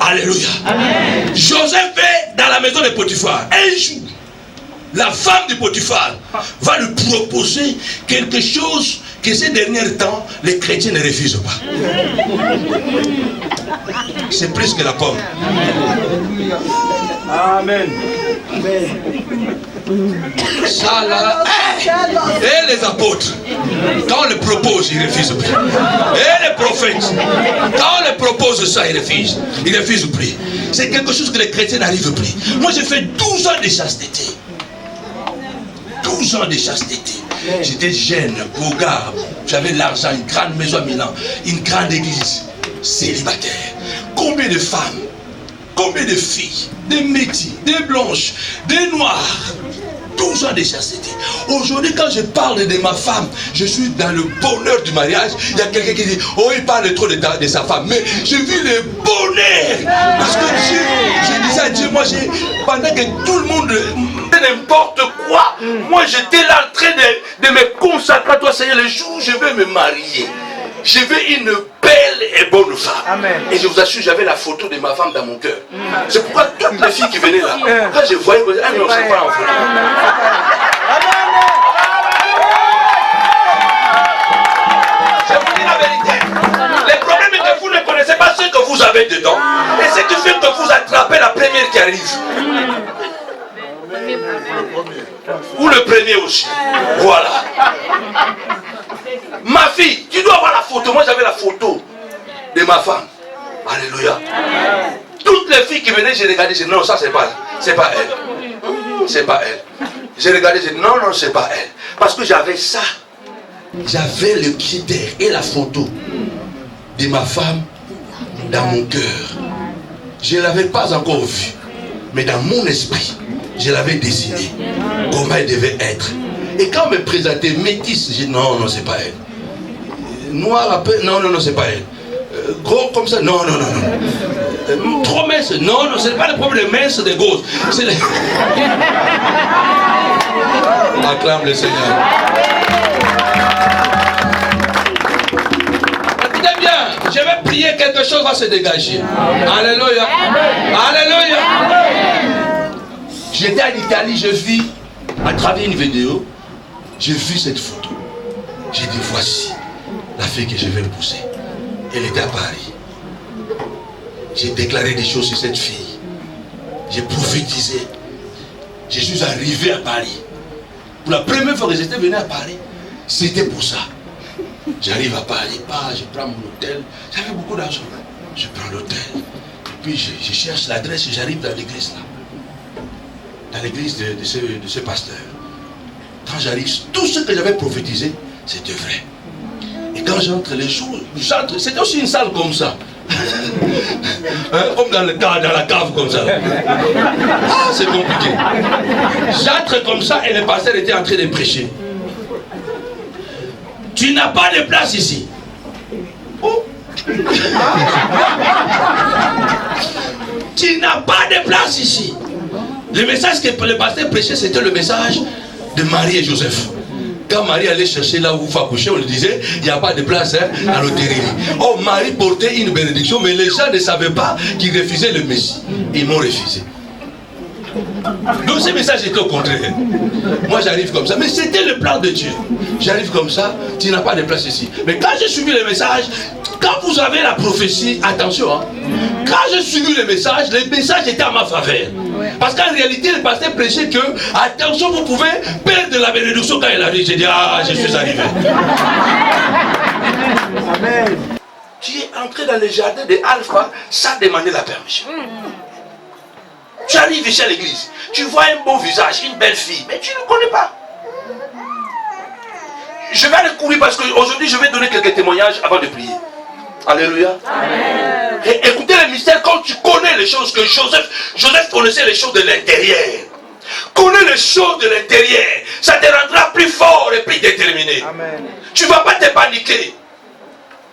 Alléluia. Amen. Joseph est dans la maison de Potiphar. Un jour, la femme de Potiphar va lui proposer quelque chose que ces derniers temps, les chrétiens ne refusent pas. C'est plus que la pomme. Amen. Ça là, et les apôtres, quand on les propose, ils refusent plus. Et les prophètes, quand on les propose ça, ils refusent. Ils refusent plus. C'est quelque chose que les chrétiens n'arrivent plus. Moi, j'ai fait 12 ans de chasteté. 12 ans de chasteté. J'étais jeune, beau gars, j'avais l'argent, une grande maison à Milan, une grande église, célibataire. Combien de femmes, combien de filles, des métis, des blanches, des noirs, 12 ans de chasteté. Aujourd'hui, quand je parle de ma femme, je suis dans le bonheur du mariage. Il y a quelqu'un qui dit, oh, il parle trop de sa femme. Mais je vis le bonheur. Parce que Dieu, je disais à Dieu, moi, pendant que tout le monde, n'importe quoi, moi, j'étais là en train de me consacrer à toi, Seigneur, le jour où je vais me marier. Je veux une belle et bonne femme. Amen. Et je vous assure, j'avais la photo de ma femme dans mon cœur. C'est pourquoi toutes les filles qui venaient là, quand je voyais, ah non, c'est pas en photo. Je vous dis la vérité. Les problèmes que vous ne connaissez pas ceux que vous avez dedans. Et ce qui fait que vous attrapez la première qui arrive. Ou le premier aussi. Voilà. Ma fille, tu dois avoir la photo. Moi j'avais la photo de ma femme. Alléluia. Toutes les filles qui venaient, j'ai regardé, j'ai dit non, ça c'est pas elle. C'est pas elle. J'ai regardé, j'ai dit non, non, c'est pas elle. Parce que j'avais ça. J'avais le critère et la photo de ma femme dans mon cœur. Je ne l'avais pas encore vue. Mais dans mon esprit, je l'avais décidé. Comment elle devait être. Et quand on me présentait métisse, j'ai dit non, non, c'est pas elle. Noir un peu, non, non, non, c'est pas elle. Gros comme ça, non, non, non, non. Trop mince, non, non, c'est pas le problème de mince, de gros. C'est les... Acclame le Seigneur. Écoutez bien, je vais prier, quelque chose va se dégager. Alléluia. Alléluia. J'étais en Italie, je vis à travers une vidéo, j'ai vu cette photo. J'ai dit voici la fille que je vais épouser. Elle était à Paris. J'ai déclaré des choses sur cette fille. J'ai prophétisé. Je suis arrivé à Paris. Pour la première fois que j'étais venu à Paris, c'était pour ça. J'arrive à Paris, je prends mon hôtel. J'avais beaucoup d'argent. Je prends l'hôtel. Et puis je cherche l'adresse et j'arrive dans l'église là. Dans l'église de ce pasteur. Quand j'arrive, tout ce que j'avais prophétisé, c'était vrai. Et quand j'entre les jours, c'était aussi une salle comme ça. Hein, comme dans la cave comme ça. Ah, c'est compliqué. J'entre comme ça et le pasteur était en train de prêcher. Tu n'as pas de place ici. Oh. Tu n'as pas de place ici. Le message que le pasteur prêchait, c'était le message de Marie et Joseph. Quand Marie allait chercher là où il faut accoucher, on lui disait, il n'y a pas de place hein, à l'hôtellerie. Oh, Marie portait une bénédiction, mais les gens ne savaient pas qu'ils refusaient le Messie. Ils m'ont refusé. Donc ce message était au contraire. Moi j'arrive comme ça, mais c'était le plan de Dieu. J'arrive comme ça, tu n'as pas de place ici. Mais quand j'ai suivi le message, quand vous avez la prophétie, attention, hein, quand j'ai suivi le message était à ma faveur. Parce qu'en réalité, le pasteur prêchait que, attention, vous pouvez perdre la bénédiction quand il arrive. J'ai dit, ah, je suis arrivé. Amen. Tu es entré dans le jardin de Alpha sans demander la permission. Tu arrives ici à l'église, tu vois un beau visage, une belle fille, mais tu ne connais pas. Je vais aller courir parce qu'aujourd'hui, je vais donner quelques témoignages avant de prier. Alléluia. Amen. Et écoutez le mystère quand tu connais les choses que Joseph connaissait les choses de l'intérieur. Connais les choses de l'intérieur. Ça te rendra plus fort et plus déterminé. Amen. Tu ne vas pas te paniquer.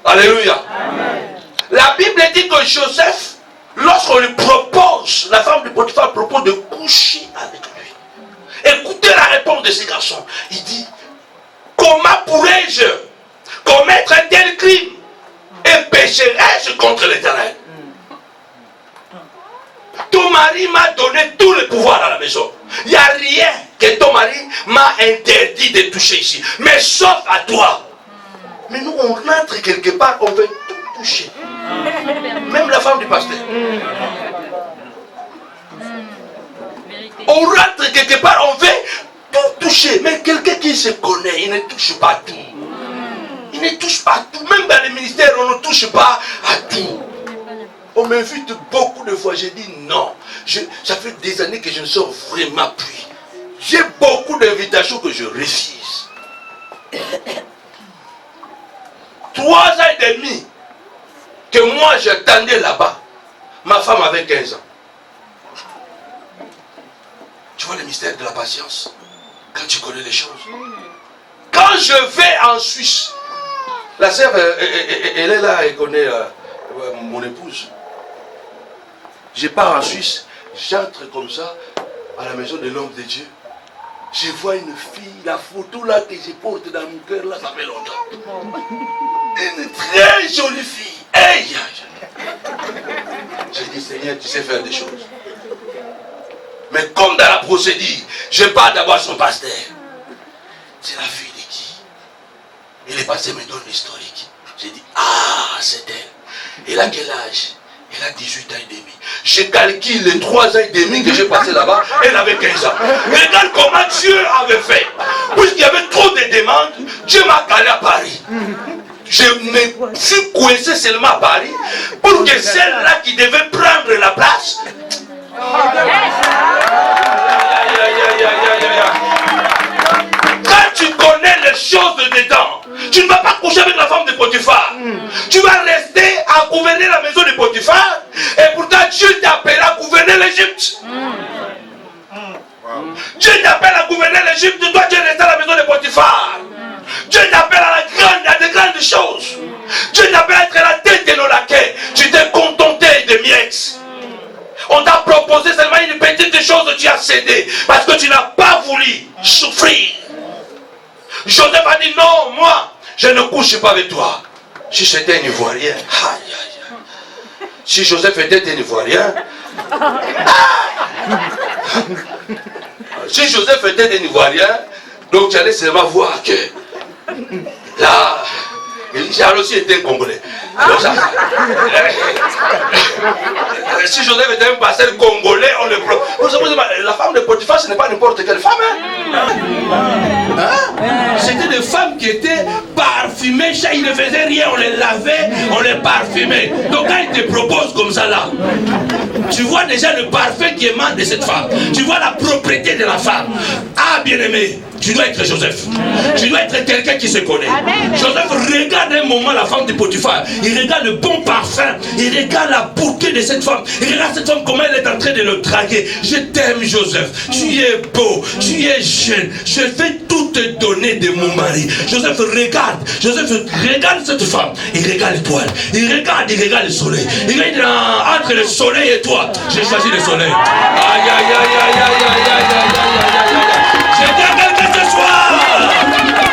Alléluia. Amen. La Bible dit que Joseph, lorsqu'on lui propose, la femme de Potiphar propose de coucher avec lui. Écoutez la réponse de ce garçon. Il dit, comment pourrais-je commettre un tel crime et pécherai-je contre l'Éternel? Ton mari m'a donné tout le pouvoir à la maison. Il n'y a rien que ton mari m'a interdit de toucher ici. Mais sauf à toi. Mais nous, on rentre quelque part, on veut tout toucher. Même la femme du pasteur. On rentre quelque part, on veut tout toucher. Mais quelqu'un qui se connaît, il ne touche pas tout. Il ne touche pas tout. Même dans les ministères, on ne touche pas à tout. On m'invite beaucoup de fois, j'ai dit non. Ça fait des années que je ne sors vraiment plus. J'ai beaucoup d'invitations que je refuse. 3 ans et demi que moi j'attendais là-bas. Ma femme avait 15 ans. Tu vois le mystère de la patience? Quand tu connais les choses. Quand je vais en Suisse, la sœur, elle est là, elle connaît mon épouse. Je pars en Suisse, j'entre comme ça à la maison de l'homme de Dieu. Je vois une fille, la photo là que je porte dans mon cœur, là, ça fait longtemps. Une très jolie fille. Hey, j'ai dit, Seigneur, tu sais faire des choses. Mais comme dans la procédure, je pars d'abord son pasteur. C'est la fille de qui? Et le pasteur me donne l'historique. J'ai dit, ah, c'est elle. Elle a quel âge? Elle a 18 ans et demi. Je calcule les 3 ans et demi que j'ai passé là-bas, elle avait 15 ans. Regarde comment Dieu avait fait. Puisqu'il y avait trop de demandes, Dieu m'a calé à Paris. Je me suis coincé seulement à Paris pour que celle-là qui devait prendre la place. Quand tu connais les choses dedans, tu ne vas pas coucher avec la femme de Potiphar. Tu vas rester à gouverner la maison de Potiphar. Et pourtant Dieu t'appelle à gouverner l'Égypte. Dieu t'appelle à gouverner l'Égypte. Toi tu es resté à la maison de Potiphar. Dieu t'appelle à de grandes choses. Dieu t'appelle à être la tête de nos laquais. Tu t'es contenté de miettes. On t'a proposé seulement une petite chose, tu as cédé. Parce que tu n'as pas voulu souffrir. Joseph a dit non, moi, je ne couche pas avec toi. Si c'était un Ivoirien, aïe, aïe. Si Joseph était un Ivoirien, si Joseph était un Ivoirien, donc tu allais seulement voir que là, j'ai aussi été un Congolais. Si Joseph était un pasteur congolais, on le la femme de Potiphar, ce n'est pas n'importe quelle femme. C'était des femmes qui étaient parfumées. Ils ne faisaient rien, on les lavait, on les parfumait. Donc quand ils te proposent comme ça là, tu vois déjà le parfum qui émane de cette femme. Tu vois la propriété de la femme. Ah bien-aimé, tu dois être Joseph. Tu dois être quelqu'un qui se connaît. Joseph regarde un moment la femme de Potiphar. Il regarde le bon parfum. Il regarde la beauté de cette femme. Il regarde cette femme comment elle est en train de le draguer. Je t'aime Joseph. Tu es beau. Tu es jeune. Je vais tout te donner de mon mari. Joseph regarde. Joseph regarde cette femme. Il regarde l'étoile. Il regarde le soleil. Il regarde entre le soleil et toi. J'ai choisi le soleil. Aïe aïe aïe aïe aïe aïe aïe aïe aïe. Je dis à quelqu'un ce soir,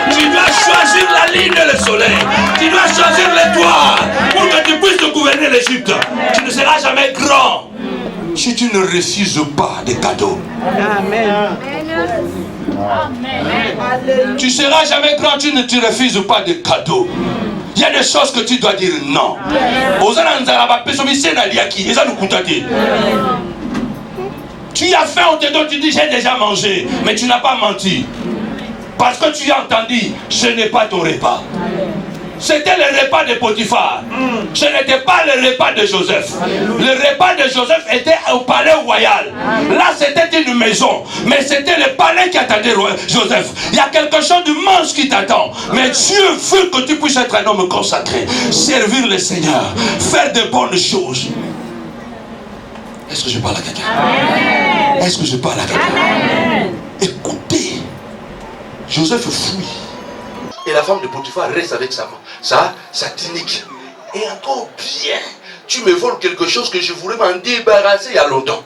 tu dois choisir la ligne et le soleil. Tu dois choisir l'étoile pour que tu puisses gouverner l'Égypte. Tu ne seras jamais grand si tu ne refuses pas des cadeaux. Amen. Tu ne seras jamais grand si tu ne refuses pas des cadeaux. Il y a des choses que tu dois dire non. Tu as faim, on te donne, tu dis j'ai déjà mangé, mais tu n'as pas menti. Parce que tu as entendu, ce n'est pas ton repas. C'était le repas de Potiphar. Ce n'était pas le repas de Joseph. Le repas de Joseph était au palais royal. Là, c'était une maison. Mais c'était le palais qui attendait Joseph. Il y a quelque chose d'immense qui t'attend. Mais Dieu veut que tu puisses être un homme consacré. Servir le Seigneur. Faire de bonnes choses. Est-ce que je parle à quelqu'un? Est-ce que je parle à quelqu'un? Écoutez. Joseph fuit. Et la femme de Potiphar reste avec sa tunique. Et encore bien, tu me voles quelque chose que je voulais m'en débarrasser il y a longtemps.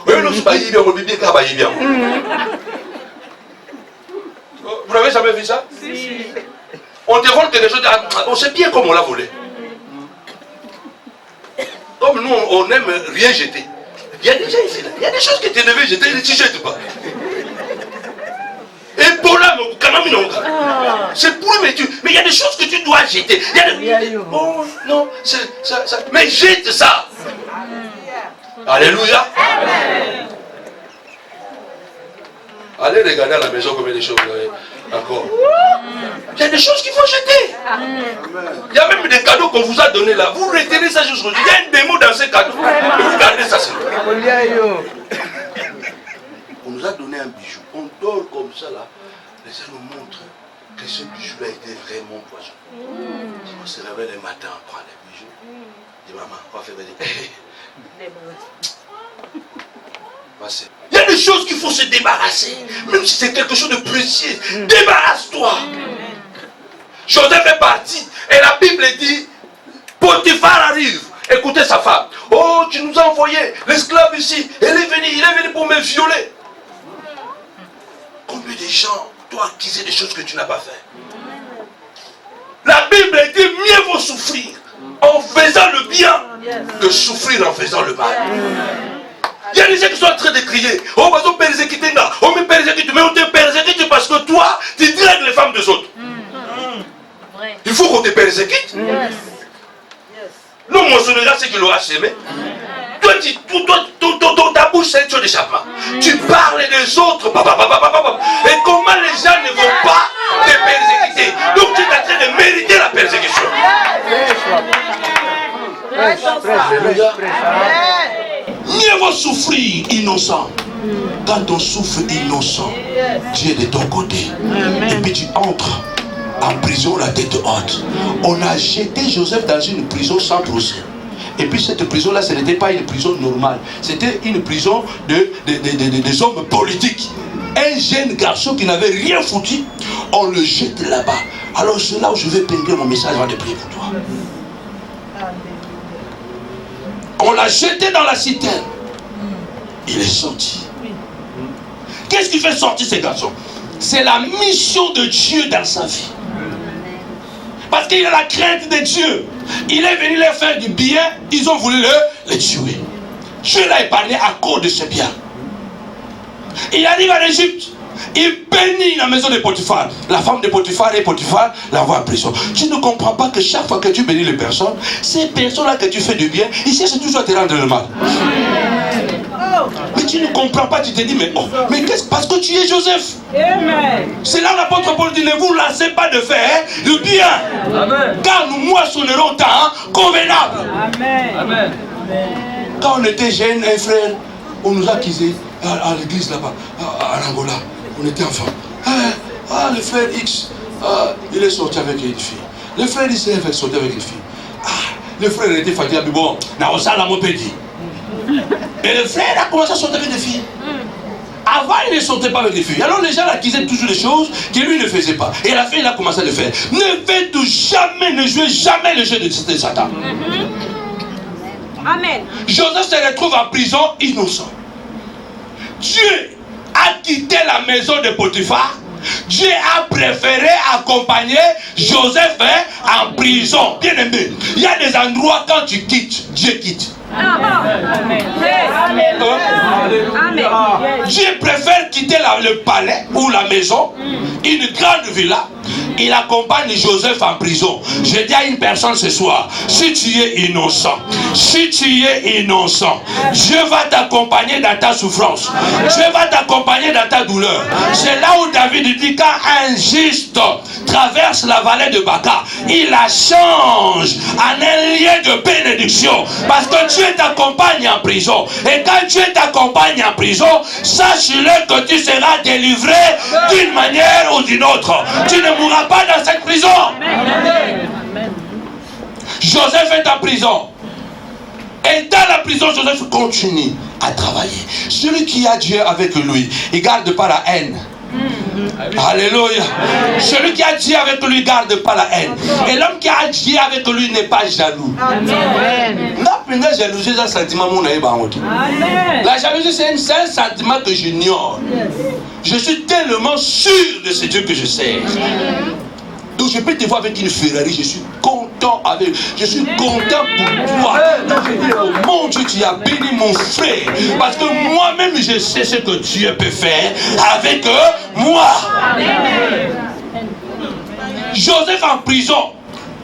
Oui, non, c'est pas bien, on bien. Vous n'avez jamais vu ça? Si. On te vole quelque chose, on sait bien comment on l'a volé. Comme nous, on n'aime rien jeter. Il y a des gens ici, là. Il y a des choses que tu devais jeter, tu ne jettes pas. Et pour là, c'est pour mais il y a des choses que tu dois jeter. Il y a des... Oh non, ça, mais jette ça. Alléluia. Amen. Allez regarder à la maison combien de choses vous avez encore. Il y a des choses qu'il faut jeter. Il y a même des cadeaux qu'on vous a donnés là. Vous retenez ça jusqu'au jour. Il y a un démon dans ces cadeaux. Et vous gardez ça. On nous a donné un bijou. On dort comme ça là. Les gens nous montrent que ce bijou-là était vraiment poison. On se réveille le matin, on prend les bijoux. On dit maman, on va faire des... Il y a des choses qu'il faut se débarrasser. Même si c'est quelque chose de précieux. Débarrasse-toi. Joseph est parti. Et la Bible dit, Potiphar arrive. Écoutez sa femme. Oh, tu nous as envoyé l'esclave ici. Il est venu pour me violer. Combien de gens doivent acquiser des choses que tu n'as pas fait? La Bible dit, mieux vaut souffrir en faisant le bien que souffrir en faisant le mal. Il y a des gens qui sont en train de crier. Oh, on te persécute, on me persécute. Mais on te persécute parce que toi, tu dragues les femmes des autres. Il faut qu'on te persécute. L'homme mentionnera ce qu'il aura semé. Toi, ta bouche, c'est un tuyau d'échappement. Tu parles des autres. Et comment les gens ne vont pas te persécuter? Donc tu es en train de mériter la persécution. Mieux vaut souffrir innocent. Quand on souffre innocent, Dieu est de ton côté. Et puis tu entres en prison la tête haute. On a jeté Joseph dans une prison sans procès. Et puis cette prison-là, ce n'était pas une prison normale. C'était une prison des hommes politiques. Un jeune garçon qui n'avait rien foutu, on le jette là-bas. Alors c'est là où je vais peindre mon message avant de prier pour toi. On l'a jeté dans la citerne. Il est sorti. Qu'est-ce qui fait sortir ces garçons? C'est la mission de Dieu dans sa vie. Parce qu'il a la crainte de Dieu. Il est venu leur faire du bien. Ils ont voulu le tuer. Dieu l'a épargné à cause de ce bien. Il arrive en Égypte. Il bénit la maison de Potiphar. La femme de Potiphar et Potiphar l'envoie en prison. Tu ne comprends pas que chaque fois que tu bénis les personnes, ces personnes-là que tu fais du bien, ils cherchent toujours à te rendre le mal. Mais tu ne comprends pas, tu te dis, mais qu'est-ce, parce que tu es Joseph. C'est là l'apôtre Paul dit, ne vous lassez pas de faire le bien. Amen. Car nous moissonnerons temps convenable. Amen. Quand on était jeune, un frère, on nous a accusés à l'église là-bas, à Angola. On était enfants. Le frère X, il est sorti avec une fille. Le frère Y est sorti avec une fille. Le frère était fatigué, mais bon, on s'en l'a pédé. Et le frère a commencé à sortir avec des filles. Avant, il ne sortait pas avec des filles. Alors les gens l'accusaient toujours des choses que lui ne faisait pas. Et à la fin, il a commencé à le faire. Ne faites jamais, ne jouez jamais le jeu de Satan. Amen. Joseph se retrouve en prison innocent. Dieu a quitté la maison de Potiphar. Dieu a préféré accompagner Joseph en prison. Bien aimé, il y a des endroits quand tu quittes, Dieu quitte. Amen. Dieu préfère quitter le palais ou la maison, une grande villa. Il accompagne Joseph en prison. Je dis à une personne ce soir, si tu es innocent, Dieu va t'accompagner dans ta souffrance. Dieu va t'accompagner dans ta douleur. C'est là où David dit, quand un juste traverse la vallée de Baca, il la change en un lieu de bénédiction. Parce que Dieu t'accompagne en prison. Et quand Dieu t'accompagne en prison, sache-le que tu seras délivré d'une manière ou d'une autre. Tu ne mourras pas dans cette prison. Amen. Joseph est en prison. Et dans la prison, Joseph continue à travailler. Celui qui a Dieu avec lui, il ne garde pas la haine. Alléluia. Celui qui a Dieu avec lui ne garde pas la haine. Et l'homme qui a Dieu avec lui n'est pas jaloux. Amen. La jalousie, c'est un sentiment mon aïe. La jalousie, c'est un sentiment que j'ignore. Je suis tellement sûr de ce Dieu que je sais. Donc je peux te voir avec une Ferrari, je suis content avec, je suis content pour toi. Donc je dis, oh mon Dieu, tu as béni mon frère. Parce que moi-même, je sais ce que Dieu peut faire avec moi. Joseph en prison.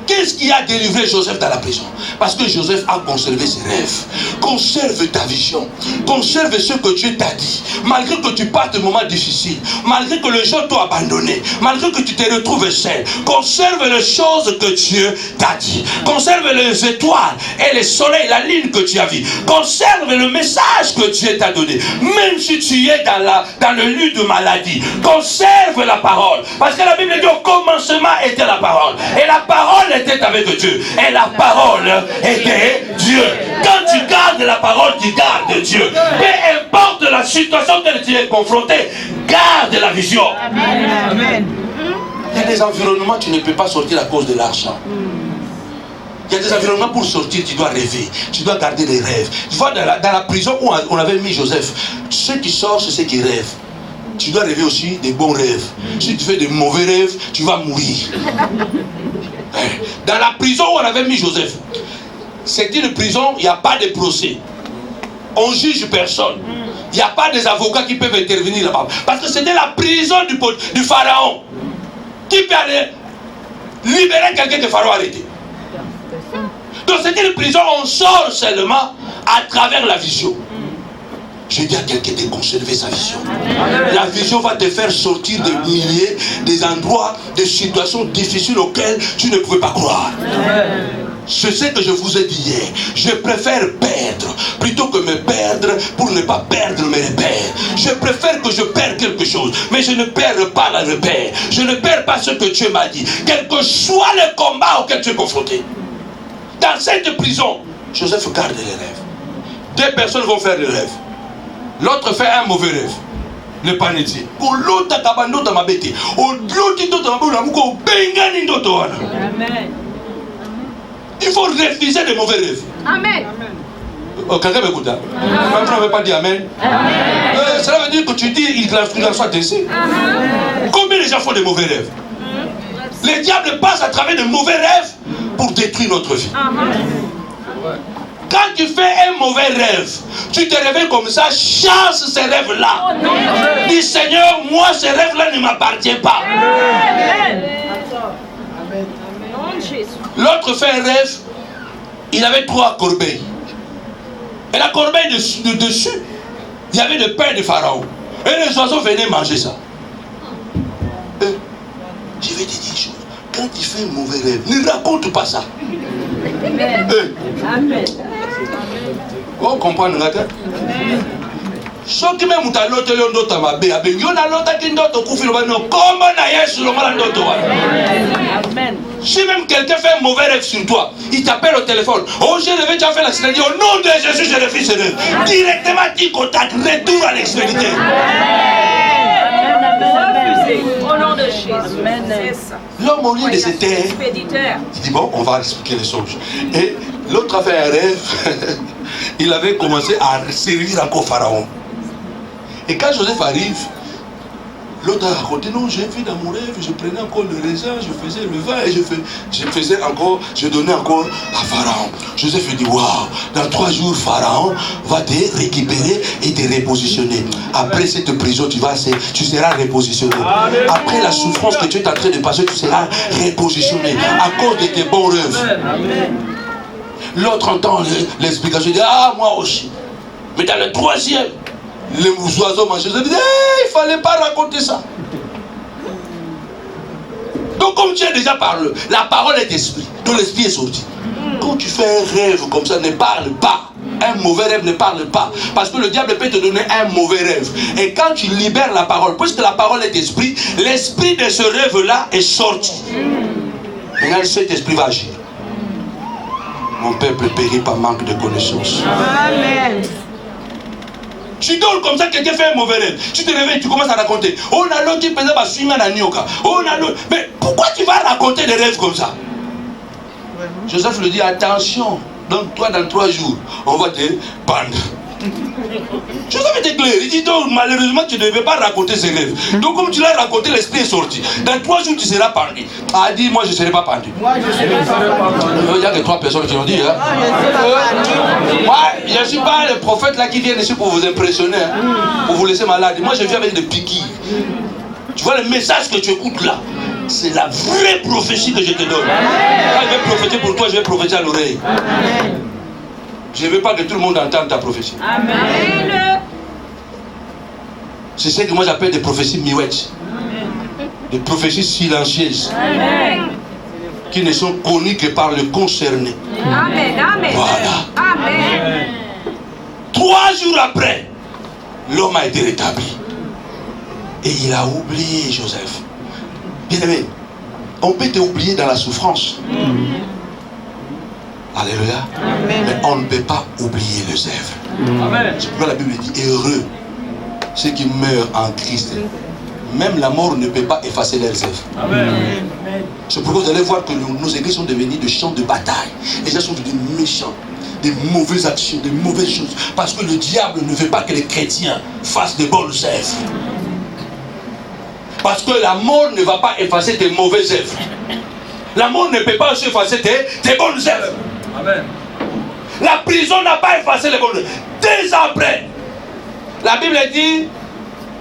Qu'est-ce qui a délivré Joseph dans la prison? Parce que Joseph a conservé ses rêves. Conserve ta vision. Conserve ce que Dieu t'a dit. Malgré que tu passes de moments difficiles. Malgré que les gens t'ont abandonné. Malgré que tu te retrouves seul. Conserve les choses que Dieu t'a dit. Conserve les étoiles et les soleils, la ligne que tu as vue. Conserve le message que Dieu t'a donné. Même si tu es dans le lieu de maladie. Conserve la parole. Parce que la Bible dit au commencement était la parole. Et la parole était avec Dieu. Et la parole était Dieu. Quand tu gardes la parole, tu gardes Dieu. Peu importe la situation que tu es confronté, garde la vision. Amen. Il y a des environnements où tu ne peux pas sortir à cause de l'argent. Il y a des environnements pour sortir, tu dois rêver. Tu dois garder des rêves. Tu vois, dans la prison où on avait mis Joseph, ceux qui sortent, c'est ceux qui rêvent. Tu dois rêver aussi des bons rêves. Si tu fais des mauvais rêves, tu vas mourir. Dans la prison où on avait mis Joseph, c'est une prison, il n'y a pas de procès. On juge personne. Il n'y a pas des avocats qui peuvent intervenir là-bas. Parce que c'était la prison du pharaon. Qui peut aller libérer quelqu'un que le pharaon a arrêté. Donc c'était une prison, on sort seulement à travers la vision. Je dis à quelqu'un de conserver sa vision. La vision va te faire sortir des milliers, des endroits, des situations difficiles auxquelles tu ne pouvais pas croire. C'est ce que je vous ai dit hier. Je préfère perdre plutôt que me perdre pour ne pas perdre mes repères. Je préfère que je perde quelque chose, mais je ne perds pas le repère. Je ne perds pas ce que Dieu m'a dit. Quel que soit le combat auquel tu es confronté. Dans cette prison, Joseph garde les rêves. Deux personnes vont faire des rêves. L'autre fait un mauvais rêve. Le panetier. Amen. Il faut refuser les mauvais rêves. Amen. Quelqu'un m'écoute là? Maintenant on ne veut pas dire Amen. Cela veut dire que tu dis il en soit ainsi. Combien de gens font des mauvais rêves? Les diables passent à travers de mauvais rêves pour détruire notre vie. Quand tu fais un mauvais rêve, tu te réveilles comme ça, chasse ces rêves-là. Dis Seigneur, moi ces rêves-là ne m'appartiennent pas. L'autre fait un rêve, il avait 3 corbeilles. Et la corbeille dessus, il y avait le pain de Pharaon. Et les oiseaux venaient manger ça. Je vais te dire une chose. Quand tu fais un mauvais rêve, ne raconte pas ça. Amen. On comprend le matin. Soki même muta loto yo ndoto mabe abengi na lota ki ndoto kufilo bano kombo na Yesu lo mala ndoto wa. Amen. Si même quelqu'un fait un mauvais rêve sur toi, il t'appelle au téléphone. Oh, j'ai rêvé, tu as fait l'accident. Au nom de Jésus, j'ai refait ce rêve. Directement, tu contactes, retour à l'extrémité. Au nom de Jésus. L'homme au lieu de se taire, il dit bon, on va expliquer les choses. Et l'autre a fait un rêve. Il avait commencé à servir encore Pharaon. Et quand Joseph arrive, l'autre a raconté, non, j'ai vu dans mon rêve, je prenais encore le raisin, je faisais le vin et je donnais encore à Pharaon. Joseph dit, waouh, dans 3 jours, Pharaon va te récupérer et te repositionner. Après cette prison, tu seras repositionné. Après la souffrance que tu es en train de passer, tu seras repositionné à cause de tes bons rêves. L'autre entend l'explication, il dit, ah, moi aussi. Mais dans le 3e, les oiseaux mangeaient. Je dis, il ne fallait pas raconter ça. Donc comme tu as déjà parlé, la parole est esprit. Donc l'esprit est sorti. Quand tu fais un rêve comme ça, ne parle pas. Un mauvais rêve ne parle pas. Parce que le diable peut te donner un mauvais rêve. Et quand tu libères la parole, puisque la parole est esprit, l'esprit de ce rêve-là est sorti. Maintenant cet esprit va agir. Mon peuple périt par manque de connaissances. Amen. Tu dors comme ça, quelqu'un fait un mauvais rêve. Tu te réveilles, tu commences à raconter. On a l'autre qui faisait ma swing à Nyoka. On a l'autre. Mais pourquoi tu vas raconter des rêves comme ça? Joseph lui dit, attention, Donc toi, dans 3 jours, on va te pendre. Joseph était clair. Il dit donc malheureusement tu ne devais pas raconter ses rêves. Donc comme tu l'as raconté, l'esprit est sorti. Dans 3 jours tu seras pendu. A dit moi je ne serai pas pendu. Moi je serai pas pendu. Il y a que 3 personnes qui l'ont dit. Hein. Moi je ne suis pas le prophète là qui vient ici pour vous impressionner. Hein, pour vous laisser malade. Moi je viens avec des piquilles. Tu vois le message que tu écoutes là. C'est la vraie prophétie que je te donne. Quand je vais prophéter pour toi, je vais prophéter à l'oreille. Je ne veux pas que tout le monde entende ta prophétie. Amen. C'est ce que moi j'appelle des prophéties miouettes. Des prophéties silencieuses. Amen. Qui ne sont connues que par le concerné. Amen. Amen. Voilà. Amen. 3 jours après, l'homme a été rétabli. Et il a oublié Joseph. Bien aimé, on peut te oublier dans la souffrance. Alléluia. Amen. Mais on ne peut pas oublier les œuvres. C'est pourquoi la Bible dit heureux ceux qui meurent en Christ. Même la mort ne peut pas effacer leurs œuvres. C'est pourquoi vous allez voir que nos églises sont devenues des champs de bataille. Les gens sont devenus méchants, des mauvaises actions, des mauvaises choses. Parce que le diable ne veut pas que les chrétiens fassent de bonnes œuvres. Parce que la mort ne va pas effacer tes mauvaises œuvres. La mort ne peut pas aussi effacer tes bonnes œuvres. Amen. La prison n'a pas effacé les bonnes œuvres. 2 ans après, la Bible dit,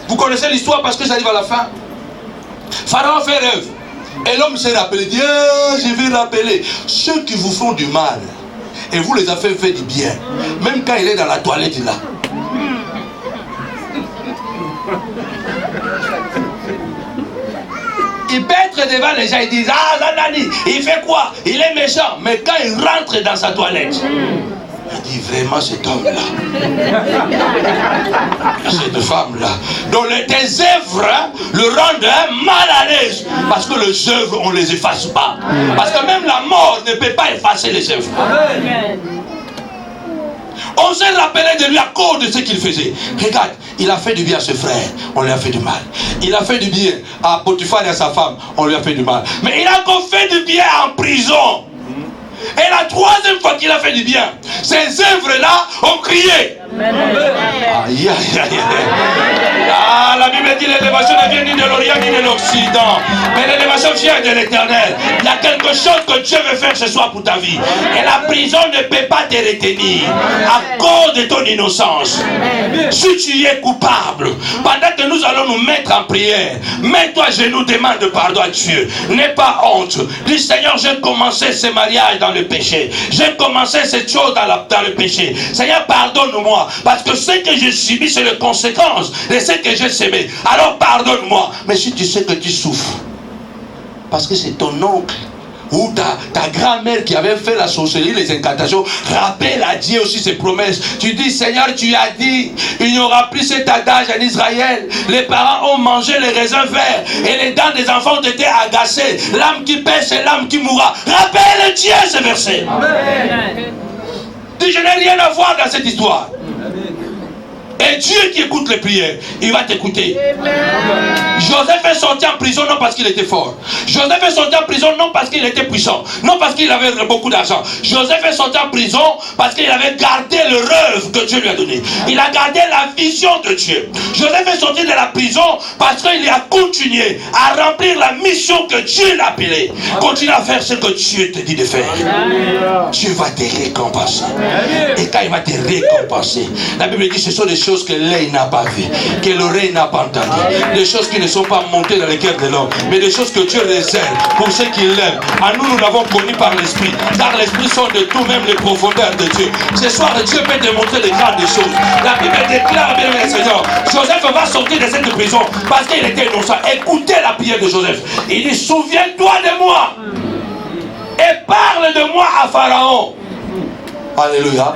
vous connaissez l'histoire parce que ça arrive à la fin. Pharaon fait rêve. Et l'homme s'est rappelé, dit, je vais rappeler ceux qui vous font du mal. Et vous les avez fait du bien. Même quand il est dans la toilette là. Il peut être devant les gens, ils disent, ah Zanani, il fait quoi? Il est méchant. Mais quand il rentre dans sa toilette, il dit vraiment cet homme-là, cette femme-là, dont tes œuvres le rendent mal à l'aise. Parce que les œuvres, on ne les efface pas. Parce que même la mort ne peut pas effacer les œuvres. Amen. On s'est rappelé de lui à cause de ce qu'il faisait. Regarde, il a fait du bien à ses frères, on lui a fait du mal. Il a fait du bien à Potiphar et à sa femme, on lui a fait du mal. Mais il a encore fait du bien en prison. Et la 3e fois qu'il a fait du bien, ces œuvres-là ont crié. Aïe, aïe, aïe. Ah, la Bible dit l'élévation ne vient ni de l'Orient ni de l'Occident, mais l'élévation vient de l'Éternel. Il y a quelque chose que Dieu veut faire ce soir pour ta vie. Et la prison ne peut pas te retenir à cause de ton innocence. Si tu es coupable, pendant que nous allons nous mettre en prière, mets-toi à genoux, demande pardon à Dieu. N'aie pas honte. Dis Seigneur, j'ai commencé ce mariage dans le péché. J'ai commencé cette chose dans le péché. Seigneur, pardonne-moi. Parce que ce que j'ai subi, c'est les conséquences de ce que j'ai semé. Alors pardonne-moi. Mais si tu sais que tu souffres, parce que c'est ton oncle ou ta grand-mère qui avait fait la sorcellerie, les incantations, rappelle à Dieu aussi ses promesses. Tu dis, Seigneur, tu as dit, il n'y aura plus cet adage en Israël. Les parents ont mangé les raisins verts et les dents des enfants ont été agacées. L'âme qui pêche, c'est l'âme qui mourra. Rappelle Dieu ce verset. Amen. Dis, je n'ai rien à voir dans cette histoire. Et Dieu qui écoute les prières, il va t'écouter. Joseph est sorti en prison non parce qu'il était fort. Joseph est sorti en prison non parce qu'il était puissant. Non parce qu'il avait beaucoup d'argent. Joseph est sorti en prison parce qu'il avait gardé le rêve que Dieu lui a donné. Il a gardé la vision de Dieu. Joseph est sorti de la prison parce qu'il a continué à remplir la mission que Dieu l'a appelée. Continue à faire ce que Dieu te dit de faire. Dieu va te récompenser. Et quand il va te récompenser, la Bible dit ce sont des choses que l'œil n'a pas vues, que l'oreille n'a pas entendues, des choses qui ne sont pas montées dans le cœur de l'homme, mais des choses que Dieu réserve pour ceux qui l'aiment. À nous, nous l'avons connu par l'Esprit, car l'Esprit sont de tout, même les profondeurs de Dieu. Ce soir, Dieu peut te montrer les grandes choses. La Bible déclare, bien aimé Seigneur, Joseph va sortir de cette prison parce qu'il était innocent. Écoutez la prière de Joseph. Il dit, souviens-toi de moi et parle de moi à Pharaon. Alléluia.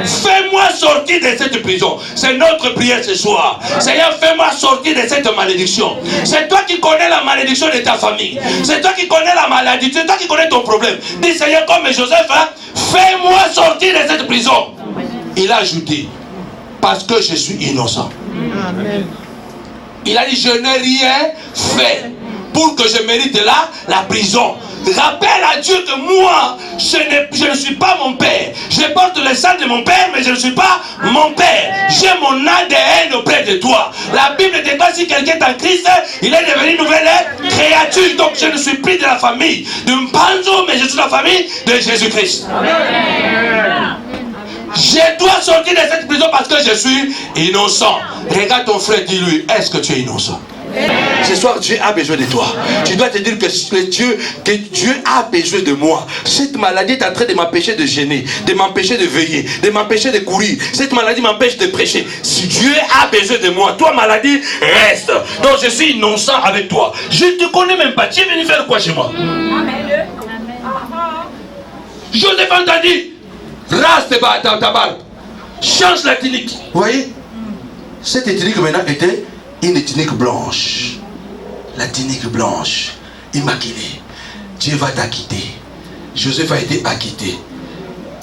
Fais-moi sortir de cette prison. C'est notre prière ce soir. Seigneur, fais-moi sortir de cette malédiction. C'est toi qui connais la malédiction de ta famille. C'est toi qui connais la maladie. C'est toi qui connais ton problème. Dis Seigneur, comme Joseph, hein, fais-moi sortir de cette prison. Il a ajouté, parce que je suis innocent. Amen. Il a dit, je n'ai rien fait pour que je mérite la prison. Rappelle à Dieu que moi, je ne suis pas mon père. Je porte le sang de mon père, mais je ne suis pas mon père. J'ai mon ADN auprès de toi. La Bible déclare si quelqu'un est en Christ, il est devenu une nouvelle créature. Donc je ne suis plus de la famille de Mpanzo, mais je suis de la famille de Jésus-Christ. Je dois sortir de cette prison parce que je suis innocent. Regarde ton frère, dis-lui, est-ce que tu es innocent? Ce soir, Dieu a besoin de toi. Tu dois te dire que Dieu a besoin de moi. Cette maladie est en train de m'empêcher de jeûner, de m'empêcher de veiller, de m'empêcher de courir. Cette maladie m'empêche de prêcher. Si Dieu a besoin de moi, toi maladie, reste. Donc je suis innocent avec toi. Je ne te connais même pas. Tu es venu faire quoi chez moi? Joseph a dit, rase ta barbe, change la tunique. Vous voyez? Cette tunique maintenant était une tunique blanche. La tunique blanche, immaculée. Dieu va t'acquitter. Joseph a été acquitté.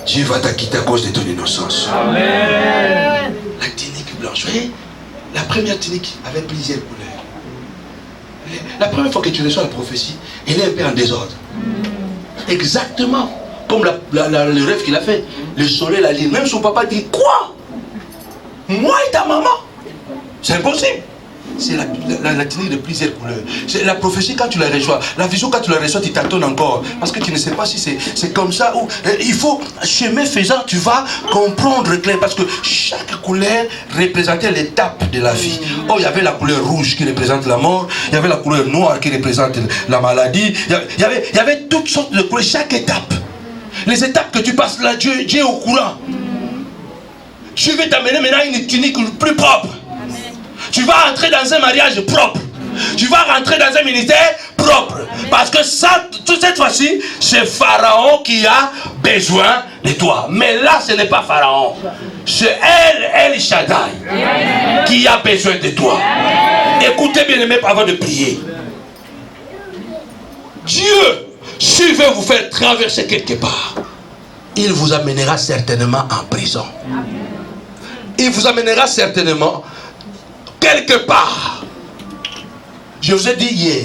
Dieu va t'acquitter à cause de ton innocence. Amen. La tunique blanche. Vous voyez? La première tunique avait plusieurs couleurs. La première fois que tu reçois la prophétie, elle est un peu en désordre. Exactement comme le rêve qu'il a fait. Le soleil, la lune. Même son papa dit, quoi? Moi et ta maman? C'est impossible. C'est la tunique de plusieurs couleurs. C'est la prophétie quand tu la reçois. La vision quand tu la reçois, tu t'attends encore. Parce que tu ne sais pas si c'est comme ça ou... il faut, chemin faisant, tu vas comprendre clair. Parce que chaque couleur représentait l'étape de la vie. Oh, il y avait la couleur rouge qui représente la mort. Il y avait la couleur noire qui représente la maladie. Il y avait toutes sortes de couleurs. Chaque étape. Les étapes que tu passes là, Dieu est au courant. Je vais t'amener maintenant une tunique plus propre. Tu vas entrer dans un mariage propre. Tu vas rentrer dans un ministère propre. Parce que ça, toute cette fois-ci, c'est Pharaon qui a besoin de toi. Mais là, ce n'est pas Pharaon. C'est El Shaddai qui a besoin de toi. Écoutez bien aimé avant de prier. Dieu, s'il veut vous faire traverser quelque part, il vous amènera certainement en prison. Il vous amènera certainement quelque part. Je vous ai dit hier,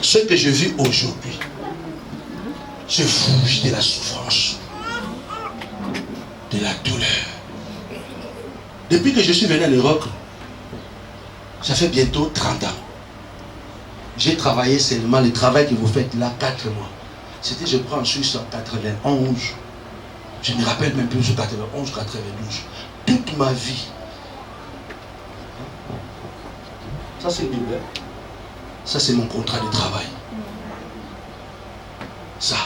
ce que je vis aujourd'hui, je fuge de la souffrance, de la douleur. Depuis que je suis venu à l'Europe, ça fait bientôt 30 ans. J'ai travaillé seulement le travail que vous faites là 4 mois. C'était, je crois, en Suisse en 91. Je ne me rappelle même plus sur 91, 92. Toute ma vie. Ça c'est Bible. Ça c'est mon contrat de travail. Ça.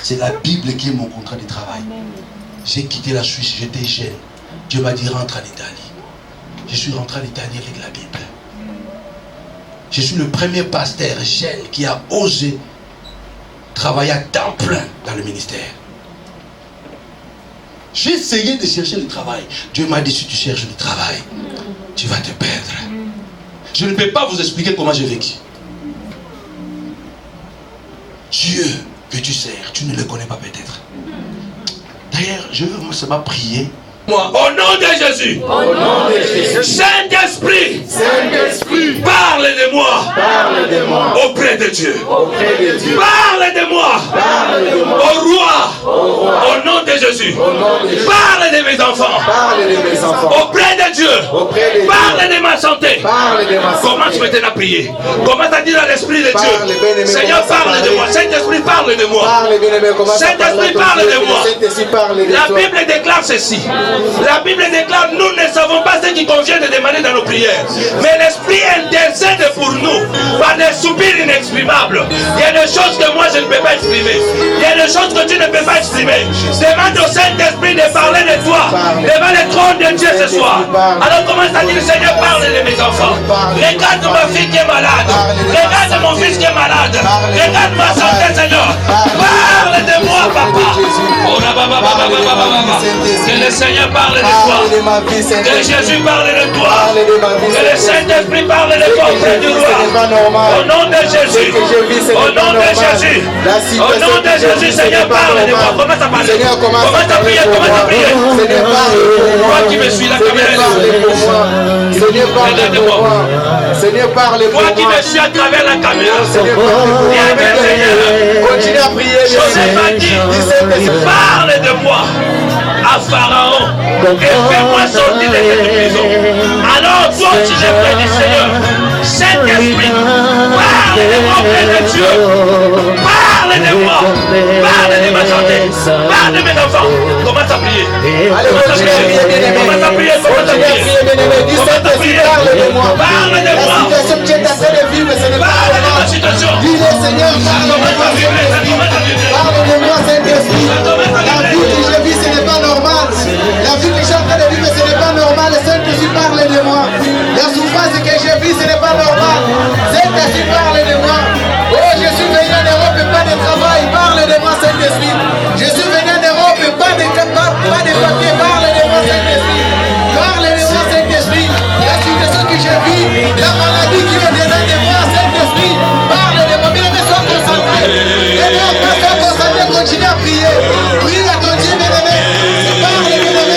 C'est la Bible qui est mon contrat de travail. J'ai quitté la Suisse, j'étais jeune. Dieu m'a dit rentre en Italie. Je suis rentré en Italie avec la Bible. Je suis le premier pasteur jeune qui a osé travailler à temps plein dans le ministère. J'ai essayé de chercher le travail. Dieu m'a dit si tu cherches le travail, tu vas te perdre. Je ne peux pas vous expliquer comment j'ai vécu. Dieu que tu sers, tu ne le connais pas peut-être. D'ailleurs, je veux seulement prier. Moi, au nom de Jésus, Saint-Esprit, parle de moi, auprès de Dieu. Parle de moi, au roi, au nom de Jésus. Parle de mes enfants, auprès de Dieu. Parle de ma santé. Commence maintenant à prier. Commence à dire à l'Esprit de Dieu, Seigneur, parle de moi. Saint-Esprit, parle de moi. Saint-Esprit, parle de moi. La Bible déclare ceci. La Bible déclare, nous ne savons pas ce qui convient de demander dans nos prières. Mais l'Esprit intercède pour nous par des soupirs inexprimables. Il y a des choses que moi je ne peux pas exprimer. Il y a des choses que tu ne peux pas exprimer. Demande au Saint-Esprit de parler de toi devant le trône de Dieu ce soir. Alors commence à dire, Seigneur, parle de mes enfants. Regarde ma fille qui est malade. Regarde mon fils qui est malade. Regarde ma santé, Seigneur. Parle de moi, papa. Que le Seigneur parle de toi. Que Jésus parle de toi. Que le Saint-Esprit parle de toi auprès du roi. Au nom de Jésus. Au nom de Jésus. Au nom de Jésus, Seigneur, parle de moi. Commence à parler. Commence à prier. Commence à prier. Toi qui me suis, la caméra est là. Seigneur, parle pour moi. Seigneur, parle pour moi. Toi qui me suis à travers la caméra. Viens, Seigneur. Continue à prier. Joseph a dit, parle de moi à Pharaon et fais-moi sortir de cette prison. Alors toi aussi je prie du Seigneur, Saint-Esprit, parle de moi auprès de Dieu. Parle de moi, parle de ma santé, parle de mes enfants. Commence à prier. Commence à prier. Commence à prier. Commence à prier. Commence à prier. Parle de moi. La situation que tu es en train de vivre, ce n'est pas Parle de ma situation. dis-le, Seigneur, parle de moi. Parle de moi, Saint-Esprit. La vie que je vis, ce n'est pas normal. La vie que je suis en train de vivre, ce n'est pas normal. Saint-Esprit, parle de moi. La souffrance que je vis, ce n'est pas normal. Saint-Esprit, parle de moi. Oh, je suis venu en Europe et pas de travail. Parle de moi, Saint-Esprit. Je suis venu en Europe et pas de papier. Parle de moi, Saint-Esprit. Parle de moi, Saint-Esprit. La situation que je vis, la maladie qui est dedans de moi, Saint-Esprit. Parle de moi. Bien, mais sois concentré. Et non, pas sois concentré. Continue à prier. Prie à ton Dieu, bien-aimé. Parle, bien-aimé.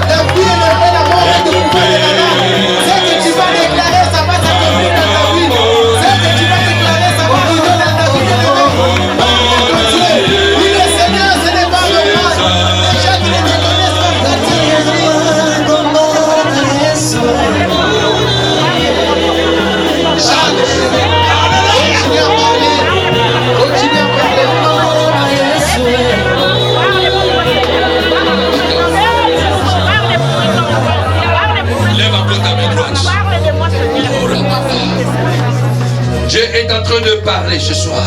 La vie est normale, la mort est de pouvoir de la main. Ce que tu vas déclarer, ça va s'accomplir dans ta vie. Ce que tu vas déclarer, ça va arriver dans ta vie, bien-aimé. Parle à ton Dieu. Dis le Seigneur, ce n'est pas normal. Les gens qui ne te connaissent pas, ça te continue à parler. Continue à parler. Lève encore ta main droite. Dieu est en train de parler ce soir.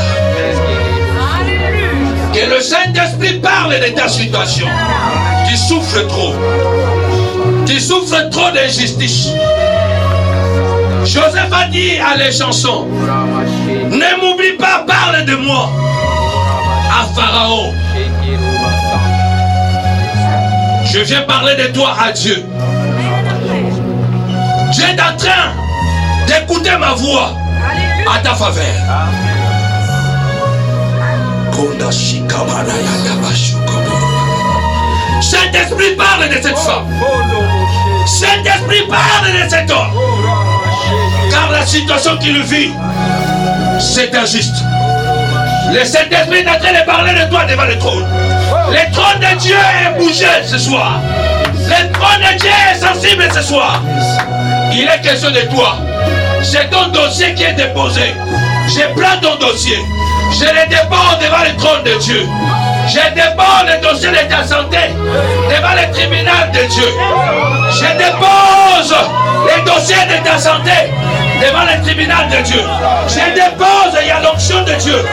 Que le Saint-Esprit parle de ta situation. Tu souffres trop. Tu souffres trop d'injustice. Joseph a dit à les chansons, ne m'oublie pas, parle de moi à Pharaon. Je viens parler de toi à Dieu. Dieu est en train d'écouter ma voix à ta faveur. Saint-Esprit parle de cette femme. Saint-Esprit parle de cet homme. Car la situation qu'il vit, c'est injuste. Le Saint-Esprit est en train de parler de toi devant le trône. Le trône de Dieu est bougé ce soir. Le trône de Dieu est sensible ce soir. Il est question de toi. C'est ton dossier qui est déposé. Je prends ton dossier. Je le dépose devant le trône de Dieu. Je dépose le dossier de ta santé devant le tribunal de Dieu. Je dépose le dossier de ta santé devant le tribunal de Dieu. Je dépose, il y a l'onction de Dieu.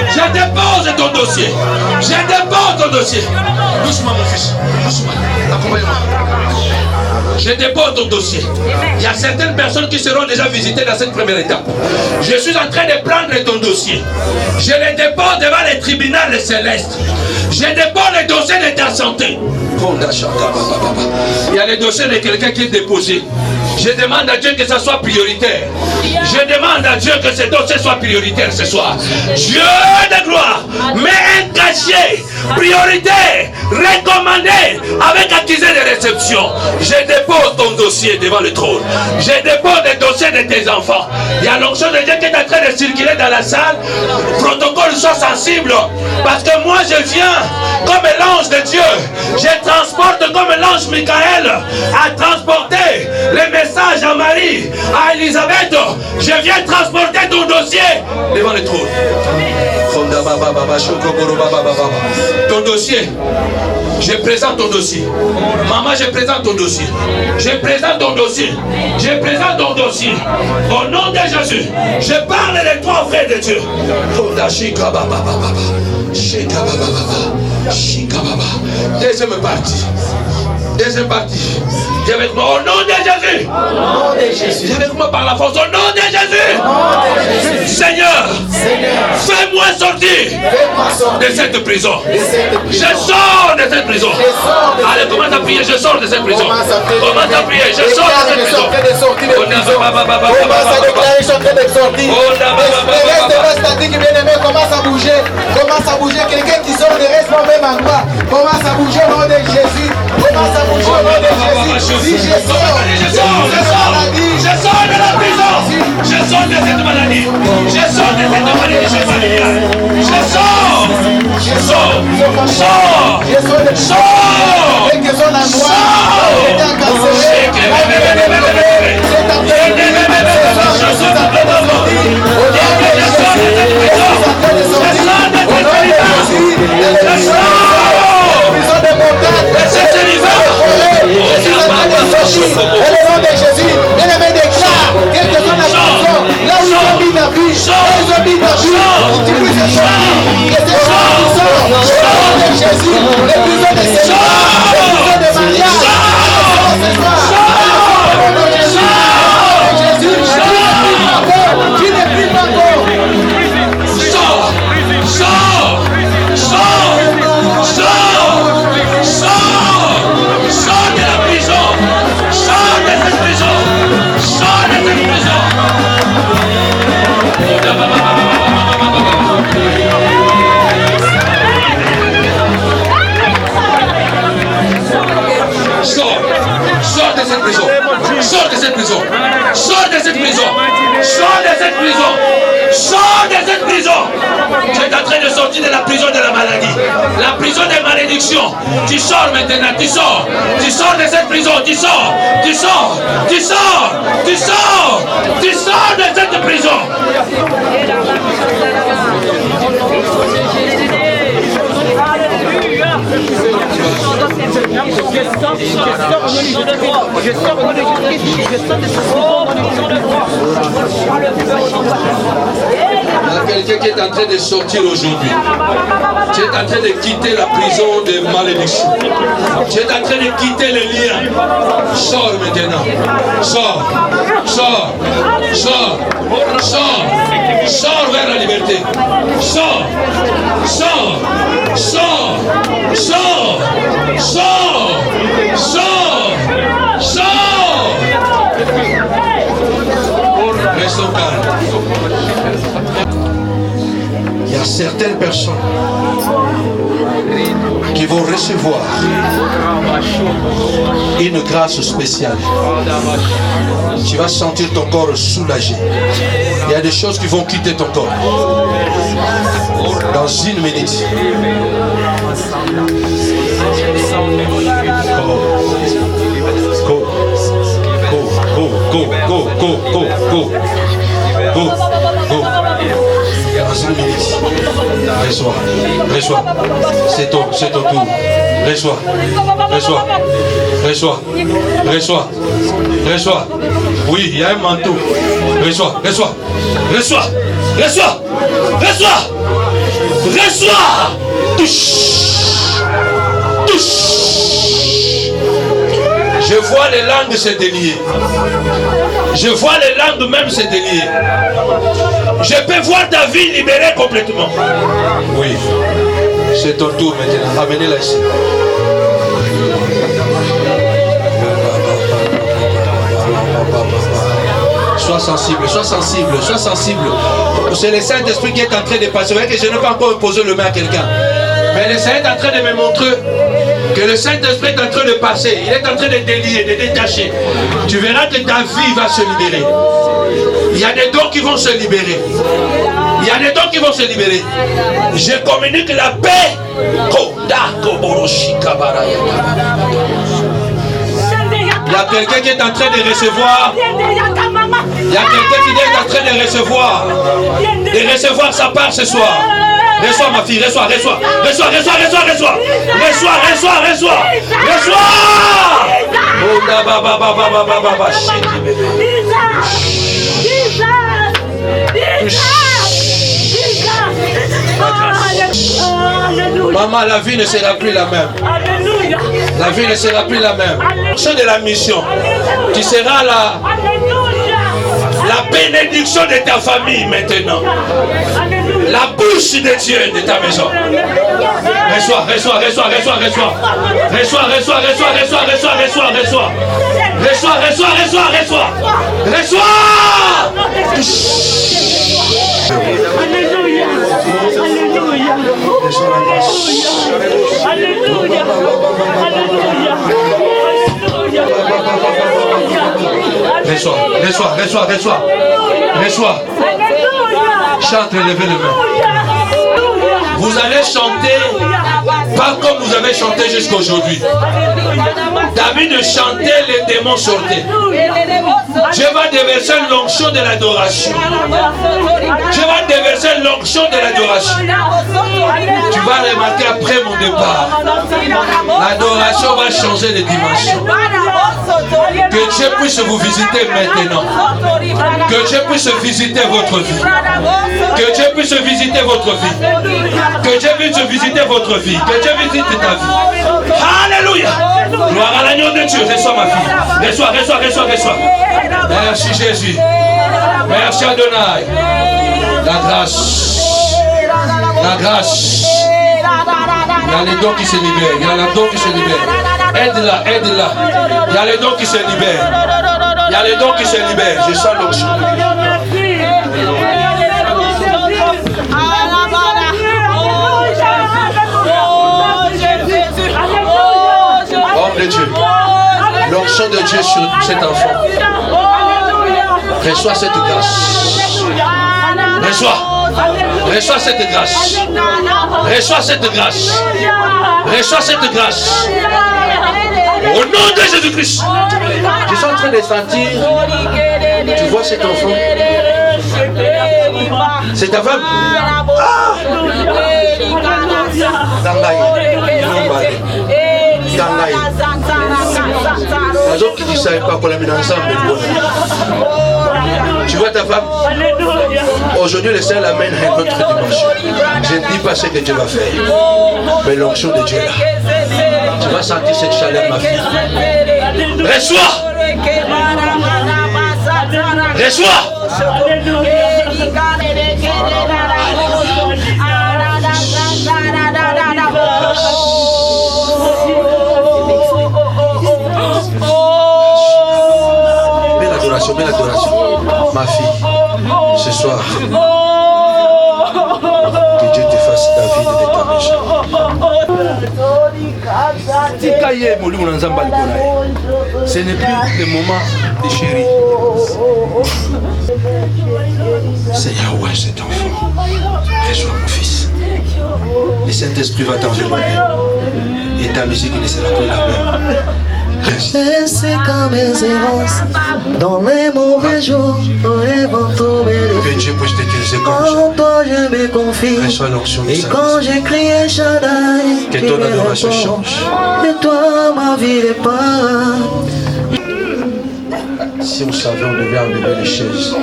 Je dépose ton dossier. Je dépose ton dossier. Doucement mon fils, doucement. Accompagne-moi. Je dépose ton dossier. Il y a certaines personnes qui seront déjà visitées dans cette première étape. Je suis en train de prendre ton dossier. Je le dépose devant le tribunal céleste. Je dépose le dossier de ta santé. Il y a le dossier de quelqu'un qui est déposé. Je demande à Dieu que ça soit prioritaire. Je demande à Dieu que ce dossier soit prioritaire ce soir. Dieu de gloire, mets un cachet prioritaire, recommandé, avec accusé de réception. Je dépose ton dossier devant le trône. Je dépose le dossier de tes enfants. Il y a l'onction de Dieu qui est en train de circuler dans la salle. Le protocole soit sensible. Parce que moi je viens comme l'ange de Dieu. Je transporte comme l'ange Michael a transporté les messages à Marie, à Elisabeth. Je viens transporter ton dossier devant le trône. Ton dossier. Je présente ton dossier. Maman, je présente ton dossier. Je présente ton dossier. Je présente ton dossier. Au nom de Jésus, je parle de toi, frère de Dieu. Deuxième partie. Deuxième partie. Dis avec moi, au nom de Jésus. Au nom de Jésus. Dis avec moi par la force, au nom de Jésus. Au nom de Jésus. Seigneur, Seigneur, fais-moi sortir fais-moi sortir de cette prison. de cette prison. Je sors de cette prison. Je sors de Allez, commence à prier, je sors de cette prison. Commence à prier. Commence à prier, je sors de cette Je suis prison. en train de sortir de prison. Commence à déclarer, je suis en train de sortir. Les restes statiques, bien-aimés, commence à bouger. Commence à bouger. Quelqu'un qui sort des restes au même endroit. Commence à bouger au nom de Jésus. Commence à bouger au nom de Jésus. Si je sors Je sors de la prison. Je sors de cette maladie. Je sors de cette malédiction familiale. Je sors. Je sors. Sors. Sors. Quelques zones en noir. Quelqu'un incarcéré. Sors de cette prison. Sors de cette prison. Sors de cette prison. Sors de cette prison. Tu es en train de sortir de la prison de la maladie. La prison des malédictions. Tu sors maintenant. Tu sors. Tu sors de cette prison. Tu sors. Tu sors. Tu sors. Tu sors. Tu sors de cette prison. Il y a quelqu'un qui est en train de sortir aujourd'hui. Tu es en train de quitter la prison de malédiction. Tu es en train de quitter les liens. Sors maintenant. Sors. Sors. Sors. Sors. Sors vers la liberté. Sors. Sors. Sors. Sors. Sors. Sors. Sors. Restons calmes. Il y a certaines personnes qui vont recevoir une grâce spéciale. Tu vas sentir ton corps soulagé. Il y a des choses qui vont quitter ton corps. Dans une minute. Go. Dans une minute. Reçois. Reçois. C'est ton tour. Reçois. Reçois. Reçois. Reçois. Reçois. Oui, il y a un manteau. Reçois. Reçois. Reçois. Reçois. Reçois. Reçois. Touche. Touche. Je vois les langues se délier. Je vois les langues même se délier. Je peux voir ta vie libérée complètement. Oui. C'est ton tour maintenant. Amenez-la ici. Sois sensible, sois sensible, sois sensible. C'est le Saint-Esprit qui est en train de passer. Vous voyez que je n'ai pas encore posé le main à quelqu'un. Mais le Saint est en train de me montrer que le Saint-Esprit est en train de passer. Il est en train de délier, de détacher. Tu verras que ta vie va se libérer. Il y a des dons qui vont se libérer. Il y a des dons qui vont se libérer. Je communique la paix. Il y a quelqu'un qui est en train de recevoir. Il y a quelqu'un qui est en train de recevoir. De recevoir sa part ce soir. Reçois ma fille, reçois. Reçois. Maman, la vie ne sera plus la même. La vie ne sera plus la même. C'est de la mission. Tu seras la bénédiction de ta famille maintenant. La bouche de Dieu de ta maison. Reçois, reçois, reçois, reçois, reçois. Reçois, reçois, reçois, reçois, reçois, reçois, reçois. Reçois, reçois, reçois, reçois. Reçois. Alléluia. Alléluia. Alléluia. Alléluia. Reçois, reçois, reçois, reçois. Reçois. Chante, levez les mains. Vous allez chanter pas comme vous avez chanté jusqu'à aujourd'hui. David chantait, les démons sortaient. Dieu va déverser l'onction de l'adoration. Dieu va déverser l'onction de l'adoration. Tu vas remarquer après mon départ, l'adoration va changer de dimension. Que Dieu puisse vous visiter maintenant. Que Dieu puisse visiter votre vie. Que Dieu puisse visiter votre vie. Que Dieu puisse visiter votre vie. Que Dieu visite ta vie. Alléluia. Gloire à l'agneau de Dieu. Reçois ma fille. Reçois, reçois, reçois, reçois. Merci Jésus. Merci Adonai. La grâce. La grâce. Il y a les dons qui se libèrent. Il y a les dons qui se libèrent. Aide-la, aide-la. Il y a les dons qui se libèrent. Il y a les dons qui se libèrent. Je sens l'onction. Homme de Dieu. L'onction de Dieu sur cet enfant. Reçois cette grâce. Reçois. Reçois cette grâce. Reçois cette grâce. Reçois cette grâce. Au nom de Jésus-Christ. Je suis en train de sentir. Tu vois cet enfant. C'est ta femme. Tu vois ta femme. Aujourd'hui le Seigneur l'amène à une autre dimension. Je ne dis pas ce que Dieu va faire, mais l'onction de Dieu là. Tu vas sentir cette chaleur, ma fille. Reçois. Reçois. Belle adoration, belle adoration. Ma fille, ce soir, que Dieu te fasse la vie de ta maison. Ce n'est plus le moment de chérir. C'est Yahweh cet enfant. Reçois mon fils. Le Saint-Esprit va t'envelopper. Et ta musique ne sera plus la même. C'est comme mes errances dans les mauvais jours, et vont tomber les Que Dieu puisse t'utiliser comme ça. en toi je me confie. Reçois l'onction du Et Saint-Esprit. quand j'ai crié Shaddai, Que ton adoration change. et toi ma vie n'est pas. Si on savait, on devait enlever les chaises.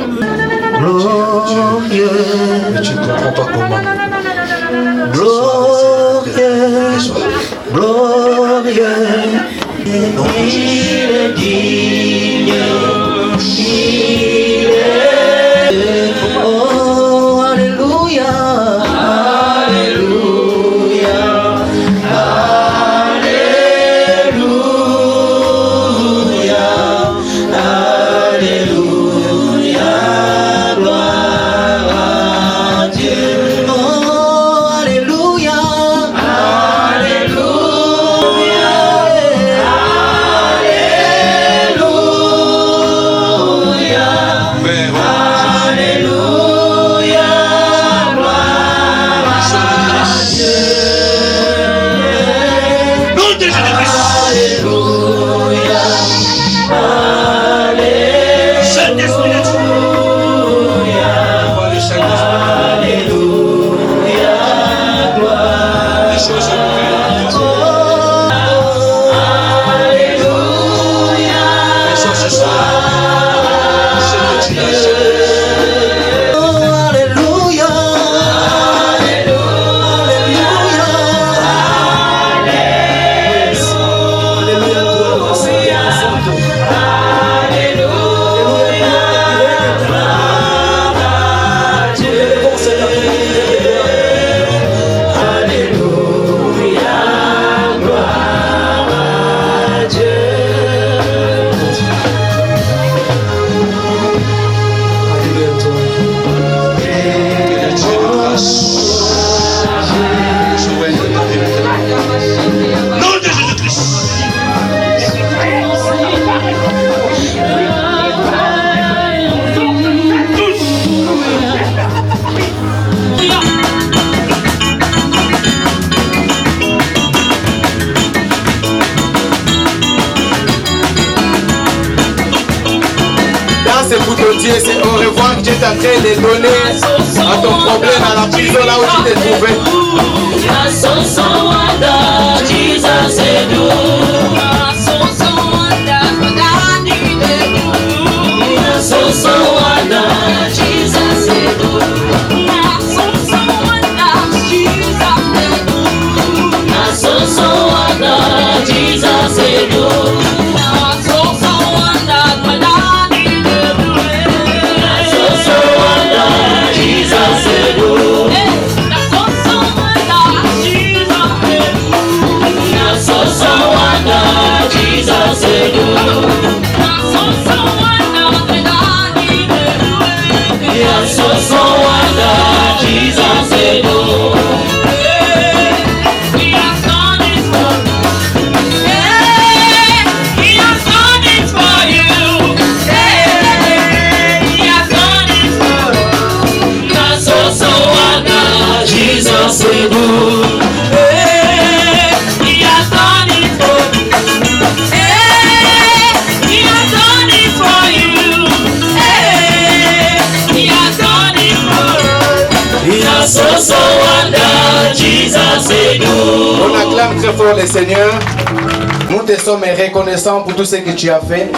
Glorieux, Mais tu ne comprends pas comment. glorieux, Reçois. glorieux. Il est digne, il est. Oh, alléluia, alléluia, alléluia, alléluia, gloire à Dieu. Oh, alléluia, alléluia. Nom de Jésus-Christ. Saint-Esprit de Dieu. Vois le Saint-Esprit. Les choses nouvelles. Reçois ce soir. Ce que tu as fait. Alléluia, alléluia, oh Dieu, c'est au revoir que Dieu est en train de donner à ton problème, à la prison là où tu t'es trouvé. On acclame très fort le Seigneur. Nous te sommes reconnaissants pour tout ce que tu as fait.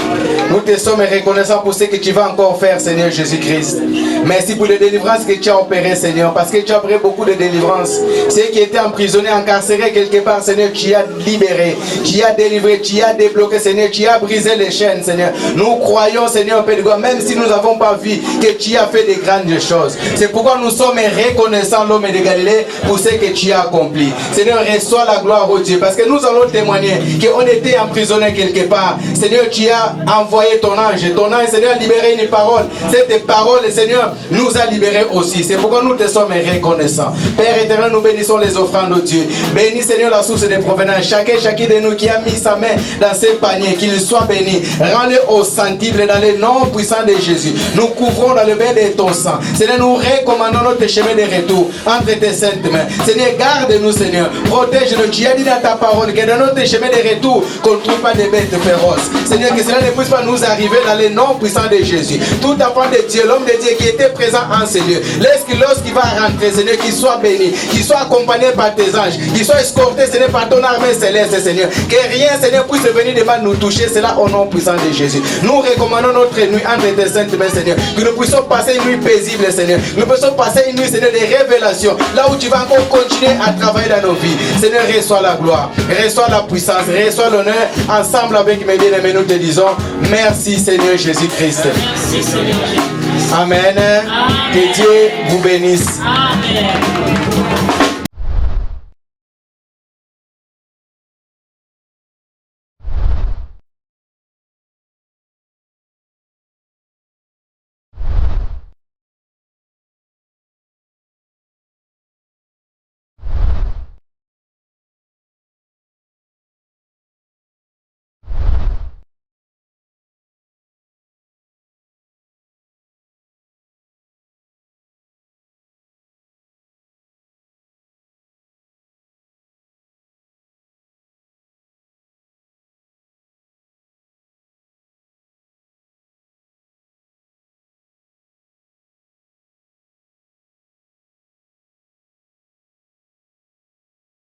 Nous te sommes reconnaissants pour ce que tu vas encore faire, Seigneur Jésus-Christ. Merci pour les délivrances que tu as opérées, Seigneur, parce que tu as opéré beaucoup de délivrances. Ceux qui étaient emprisonnés, incarcérés quelque part, Seigneur, tu as libéré, tu as délivré, tu as débloqué, Seigneur, tu as brisé les chaînes, Seigneur. Nous croyons, Seigneur, Père de gloire, même si nous n'avons pas vu que tu as fait de grandes choses. C'est pourquoi nous sommes reconnaissants, l'homme de Galilée, pour ce que tu as accompli. Seigneur, reçois la gloire au Dieu, parce que nous allons témoigner qu'on était emprisonnés quelque part. Seigneur, tu as envoyé ton ange, Seigneur, a libéré une parole. Cette parole, Seigneur, nous a libérés aussi. C'est pourquoi nous te sommes reconnaissants. Père éternel, nous bénissons les offrandes de Dieu. Bénis, Seigneur, la source de provenance. Chacun de nous qui a mis sa main dans ses paniers, qu'il soit béni. Rends-le au centime dans le nom puissant de Jésus. Nous couvrons dans le bain de ton sang. Seigneur, nous recommandons notre chemin de retour entre tes saintes mains. Seigneur, garde-nous, Seigneur. Protège-nous. Tu as dit dans ta parole que dans notre chemin de retour, qu'on ne trouve pas de bêtes féroces. Seigneur, que cela ne puisse pas nous arriver dans le nom puissant de Jésus. Tout enfant de Dieu, l'homme de Dieu qui était présent en ces lieux, laisse que lorsqu'il va rentrer, Seigneur, qu'il soit béni, qu'il soit accompagné par tes anges, qu'il soit escorté, Seigneur, par ton armée céleste, Seigneur. Que rien, Seigneur, puisse venir de mal nous toucher. C'est là au nom puissant de Jésus. Nous recommandons notre nuit entre tes saintes mains, Seigneur. Que nous puissions passer une nuit paisible, Seigneur. Nous puissions passer une nuit, Seigneur, de révélation. Là où tu vas encore continuer à travailler dans nos vies. Seigneur, reçois la gloire, reçois la puissance, reçois l'honneur. Ensemble avec mes bien-aimés, nous te disons merci, Seigneur Jésus-Christ. Merci, Seigneur Jésus-Christ. Amen. Amen. Que Dieu vous bénisse. Amen.